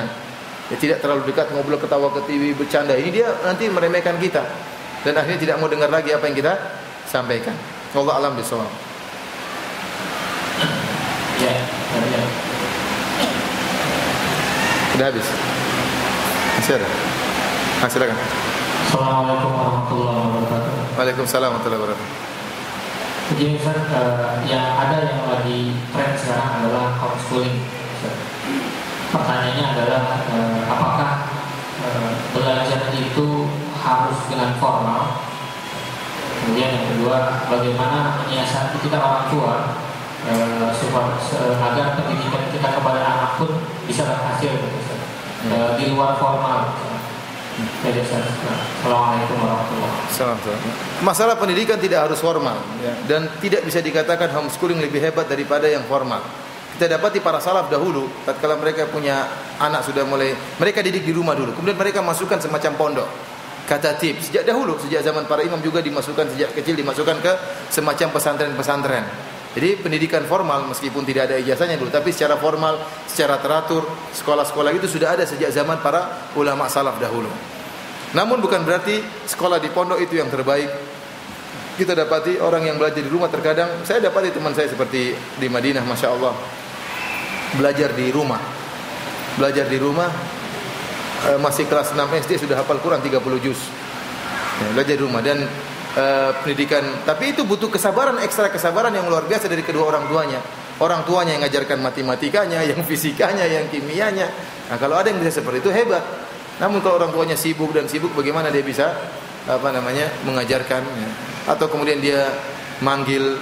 Ya, tidak terlalu dekat, ngobrol ketawa ketiwi, bercanda. Ini dia nanti meremehkan kita dan akhirnya tidak mau dengar lagi apa yang kita sampaikan. Wallahu a'lam bishawab. Ya, Sudah habis. Masih ada? Silakan. Assalamualaikum warahmatullahi wabarakatuh. Waalaikumsalam warahmatullahi wabarakatuh. Jadi Ustaz, yang ada yang lagi tren sekarang adalah homeschooling. Pertanyaannya adalah apakah belajar itu harus dengan formal? Kemudian yang kedua, bagaimana menyiasati kita orang tua supaya agar pendidikan kita kepada anak pun bisa berhasil di luar formal. Jadi Assalamualaikum warahmatullahi wabarakatuh. Masalah pendidikan tidak harus formal ya, dan tidak bisa dikatakan homeschooling lebih hebat daripada yang formal. Kita dapati para salaf dahulu tatkala mereka punya anak sudah mulai, mereka didik di rumah dulu, kemudian mereka masukkan semacam pondok. Kata tips sejak dahulu, sejak zaman para imam juga dimasukkan sejak kecil, dimasukkan ke semacam pesantren-pesantren. Jadi pendidikan formal meskipun tidak ada ijazahnya dulu, tapi secara formal, secara teratur, sekolah-sekolah itu sudah ada sejak zaman para ulama salaf dahulu. Namun bukan berarti sekolah di pondok itu yang terbaik. Kita dapati orang yang belajar di rumah terkadang, saya dapati teman saya seperti di Madinah, Masya Allah, belajar di rumah. Masih kelas 6 SD sudah hafal Quran 30 juz. Ya, belajar di rumah dan pendidikan, tapi itu butuh kesabaran, ekstra kesabaran yang luar biasa dari kedua orang tuanya. Orang tuanya yang mengajarkan matematikanya, yang fisikanya, yang kimianya. Nah, kalau ada yang bisa seperti itu hebat. Namun kalau orang tuanya sibuk, bagaimana dia bisa mengajarkan ya. Atau kemudian dia manggil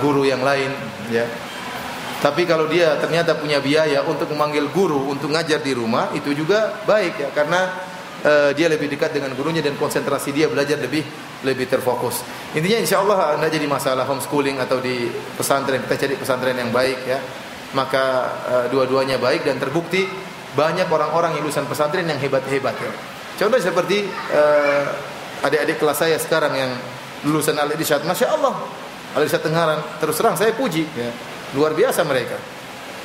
guru yang lain ya. Tapi kalau dia ternyata punya biaya untuk memanggil guru untuk ngajar di rumah, itu juga baik ya, karena dia lebih dekat dengan gurunya dan konsentrasi dia belajar lebih terfokus. Intinya insyaallah tidak jadi masalah homeschooling atau di pesantren. Kita cari pesantren yang baik ya. Maka dua-duanya baik dan terbukti banyak orang-orang yang lulusan pesantren yang hebat-hebat ya. Contoh seperti adik-adik kelas saya sekarang yang lulusan Al-Irsyad, Masya Allah, Al-Irsyad Tengaran, terus terang saya puji ya. Luar biasa mereka.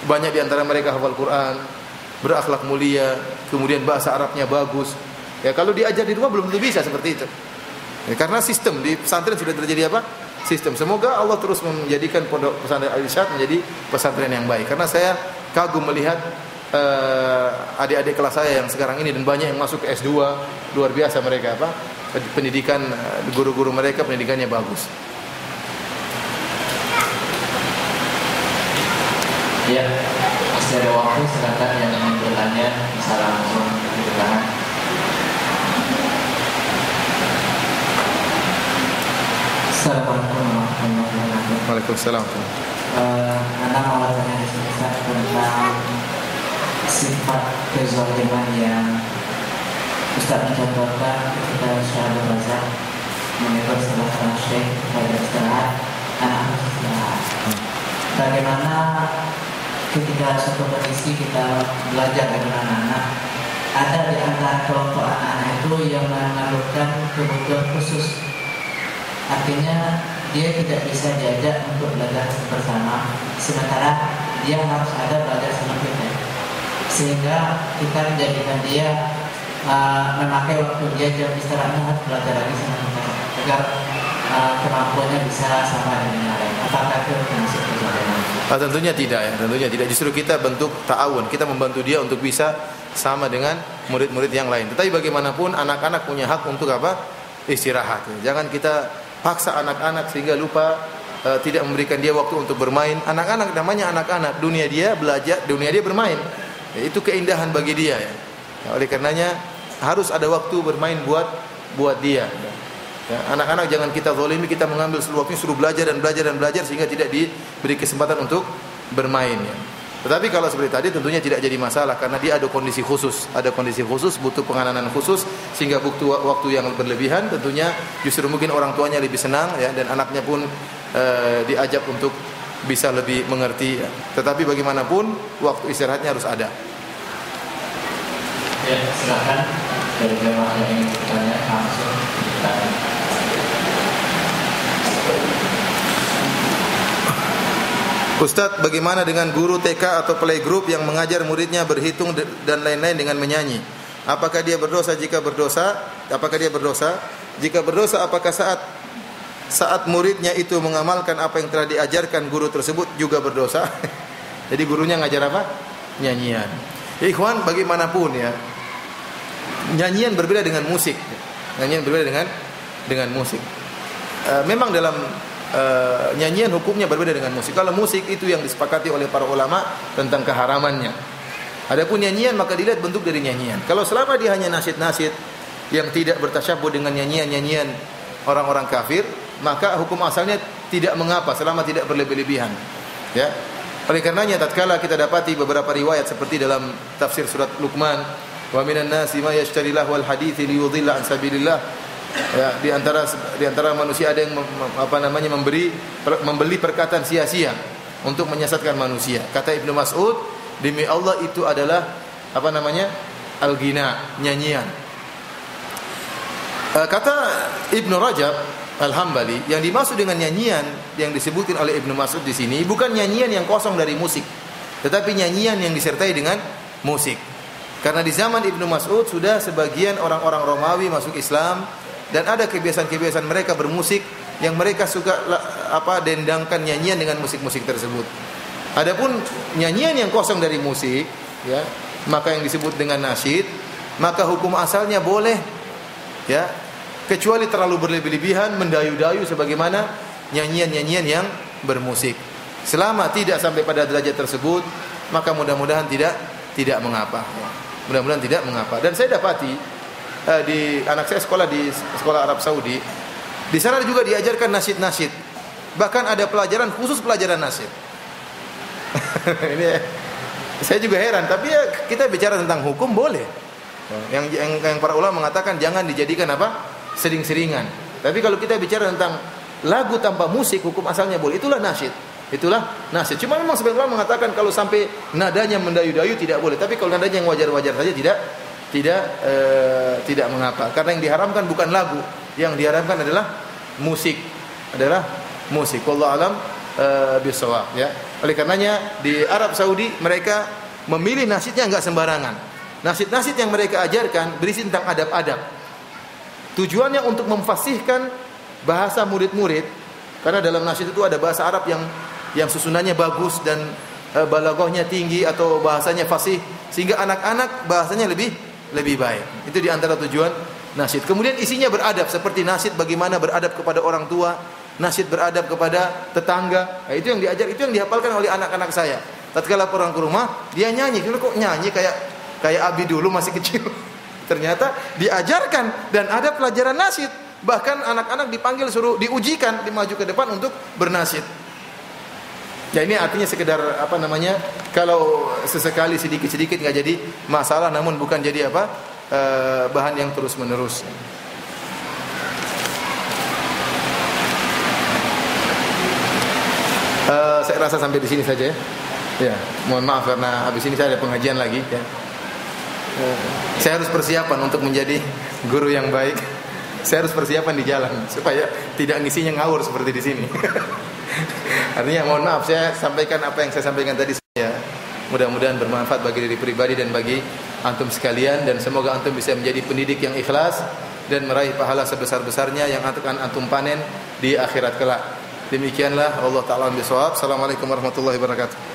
Banyak di antara mereka hafal Quran, berakhlak mulia, kemudian bahasa Arabnya bagus. Ya kalau diajar di rumah belum tentu bisa seperti itu. Ya, karena sistem di pesantren sudah terjadi apa? Sistem. Semoga Allah terus menjadikan pondok pesantren Al-Irsyad menjadi pesantren yang baik. Karena saya kagum melihat adik-adik kelas saya yang sekarang ini dan banyak yang masuk ke S2, luar biasa mereka apa? Pendidikan guru-guru mereka pendidikannya bagus. Ya, masih ada waktu, silakan yang ingin bertanya bisa langsung di tangan. Assalamualaikum warahmatullahi wabarakatuh. Waalaikumsalam. Anda mau tanya di sini tentang sifat kezaliman yang Ustaz mencontohkan ketika Syahadu Razak menegur salah seorang syekh pada istirahat, anak harus istirahat. Bagaimana ketika suatu kondisi kita belajar dengan anak-anak, ada di antara kelompok anak-anak itu yang memerlukan kebutuhan khusus. Artinya dia tidak bisa diajak untuk belajar bersama, sementara dia harus ada belajar sama kita. Sehingga kita menjadikan dia memakai waktu dia jam istirahatnya harus belajar lagi sama kita agar kemampuannya bisa sama dengan yang lain. Apakah itu termasuk kezaliman? Tentunya tidak ya, tentunya tidak. Justru kita bentuk ta'awun, kita membantu dia untuk bisa sama dengan murid-murid yang lain. Tetapi bagaimanapun anak-anak punya hak untuk apa? Istirahat. Jangan kita paksa anak-anak sehingga lupa tidak memberikan dia waktu untuk bermain. Anak-anak namanya anak-anak, dunia dia belajar, dunia dia bermain. Ya, itu keindahan bagi dia ya. Oleh karenanya harus ada waktu bermain buat dia. Ya, anak-anak jangan kita zalimi, kita mengambil seluruh waktu suruh belajar dan belajar sehingga tidak diberi kesempatan untuk bermain ya. Tetapi kalau seperti tadi tentunya tidak jadi masalah karena dia ada kondisi khusus, butuh penanganan khusus sehingga butuh waktu yang berlebihan, tentunya justru mungkin orang tuanya lebih senang ya dan anaknya pun diajak untuk bisa lebih mengerti ya. Tetapi bagaimanapun waktu istirahatnya harus ada. Ya, silakan dari jemaah yang ingin bertanya langsung. Ustadz, bagaimana dengan guru TK atau playgroup yang mengajar muridnya berhitung dan lain-lain dengan menyanyi? Apakah dia berdosa? Jika berdosa, Jika berdosa, apakah saat muridnya itu mengamalkan apa yang telah diajarkan guru tersebut juga berdosa? Jadi gurunya ngajar apa? Nyanyian. Ikhwan, bagaimanapun ya, nyanyian berbeda dengan musik. Nyanyian berbeda dengan musik. Memang dalam nyanyian hukumnya berbeda dengan musik. Kalau musik itu yang disepakati oleh para ulama tentang keharamannya. Adapun nyanyian maka dilihat bentuk dari nyanyian. Kalau selama dia hanya nasyid-nasyid yang tidak bertasyabuh dengan nyanyian-nyanyian orang-orang kafir, maka hukum asalnya tidak mengapa selama tidak berlebih-lebihan. Ya. Oleh karenanya tatkala kita dapati beberapa riwayat seperti dalam tafsir surat Luqman, wa minan nasi may yashtari lahwal hadithi liyudhilla an sabilillah. Ya, di antara manusia ada yang membeli perkataan sia-sia untuk menyesatkan manusia. Kata Ibnu Mas'ud, demi Allah itu adalah al-ghina, nyanyian. Kata Ibnu Rajab Al-Hambali, yang dimaksud dengan nyanyian yang disebutkan oleh Ibnu Mas'ud di sini bukan nyanyian yang kosong dari musik, tetapi nyanyian yang disertai dengan musik. Karena di zaman Ibnu Mas'ud sudah sebagian orang-orang Romawi masuk Islam dan ada kebiasaan-kebiasaan mereka bermusik yang mereka suka dendangkan nyanyian dengan musik-musik tersebut. Adapun nyanyian yang kosong dari musik, ya, maka yang disebut dengan nasyid, maka hukum asalnya boleh, ya, kecuali terlalu berlebih-lebihan, mendayu-dayu sebagaimana nyanyian-nyanyian yang bermusik. Selama tidak sampai pada derajat tersebut, maka mudah-mudahan tidak mengapa. Mudah-mudahan tidak mengapa. Dan saya dapati di anak saya sekolah di sekolah Arab Saudi, di sana juga diajarkan nasyid-nasyid. Bahkan ada pelajaran khusus pelajaran nasyid. Ini saya juga heran, tapi ya kita bicara tentang hukum boleh. Yang para ulama mengatakan jangan dijadikan sering-seringan. Tapi kalau kita bicara tentang lagu tanpa musik, hukum asalnya boleh. Itulah nasyid. Cuma memang sebagian ulama mengatakan kalau sampai nadanya mendayu-dayu tidak boleh. Tapi kalau nadanya yang wajar-wajar saja tidak mengapa. Karena yang diharamkan bukan lagu, yang diharamkan adalah musik. Wallahu alam bisawab, ya. Oleh karenanya di Arab Saudi mereka memilih nasyidnya enggak sembarangan. Nasyid-nasyid yang mereka ajarkan berisi tentang adab-adab. Tujuannya untuk memfasihkan bahasa murid-murid, karena dalam nasyid itu ada bahasa Arab yang susunannya bagus dan balaghahnya tinggi atau bahasanya fasih, sehingga anak-anak bahasanya lebih baik. Itu di antara tujuan nasyid. Kemudian isinya beradab, seperti nasyid bagaimana beradab kepada orang tua, nasyid beradab kepada tetangga. Nah, itu yang diajar, itu yang dihafalkan oleh anak-anak saya. Tatkala pulang ke rumah, dia nyanyi. Kok nyanyi kayak Abi dulu masih kecil. Ternyata diajarkan dan ada pelajaran nasyid. Bahkan anak-anak dipanggil suruh diujikan, dimaju ke depan untuk bernasyid. Ya ini artinya sekedar kalau sesekali sedikit-sedikit enggak jadi masalah, namun bukan jadi bahan yang terus-menerus. Saya rasa sampai di sini saja ya. Ya, mohon maaf karena habis ini saya ada pengajian lagi ya. Saya harus persiapan untuk menjadi guru yang baik. Saya harus persiapan di jalan supaya tidak ngisinya ngawur seperti di sini. Artinya mohon maaf saya sampaikan apa yang saya sampaikan tadi ya. Mudah-mudahan bermanfaat bagi diri pribadi dan bagi antum sekalian, dan semoga antum bisa menjadi pendidik yang ikhlas dan meraih pahala sebesar-besarnya yang akan antum panen di akhirat kelak. Demikianlah Allah Ta'ala bisawab. Assalamualaikum warahmatullahi wabarakatuh.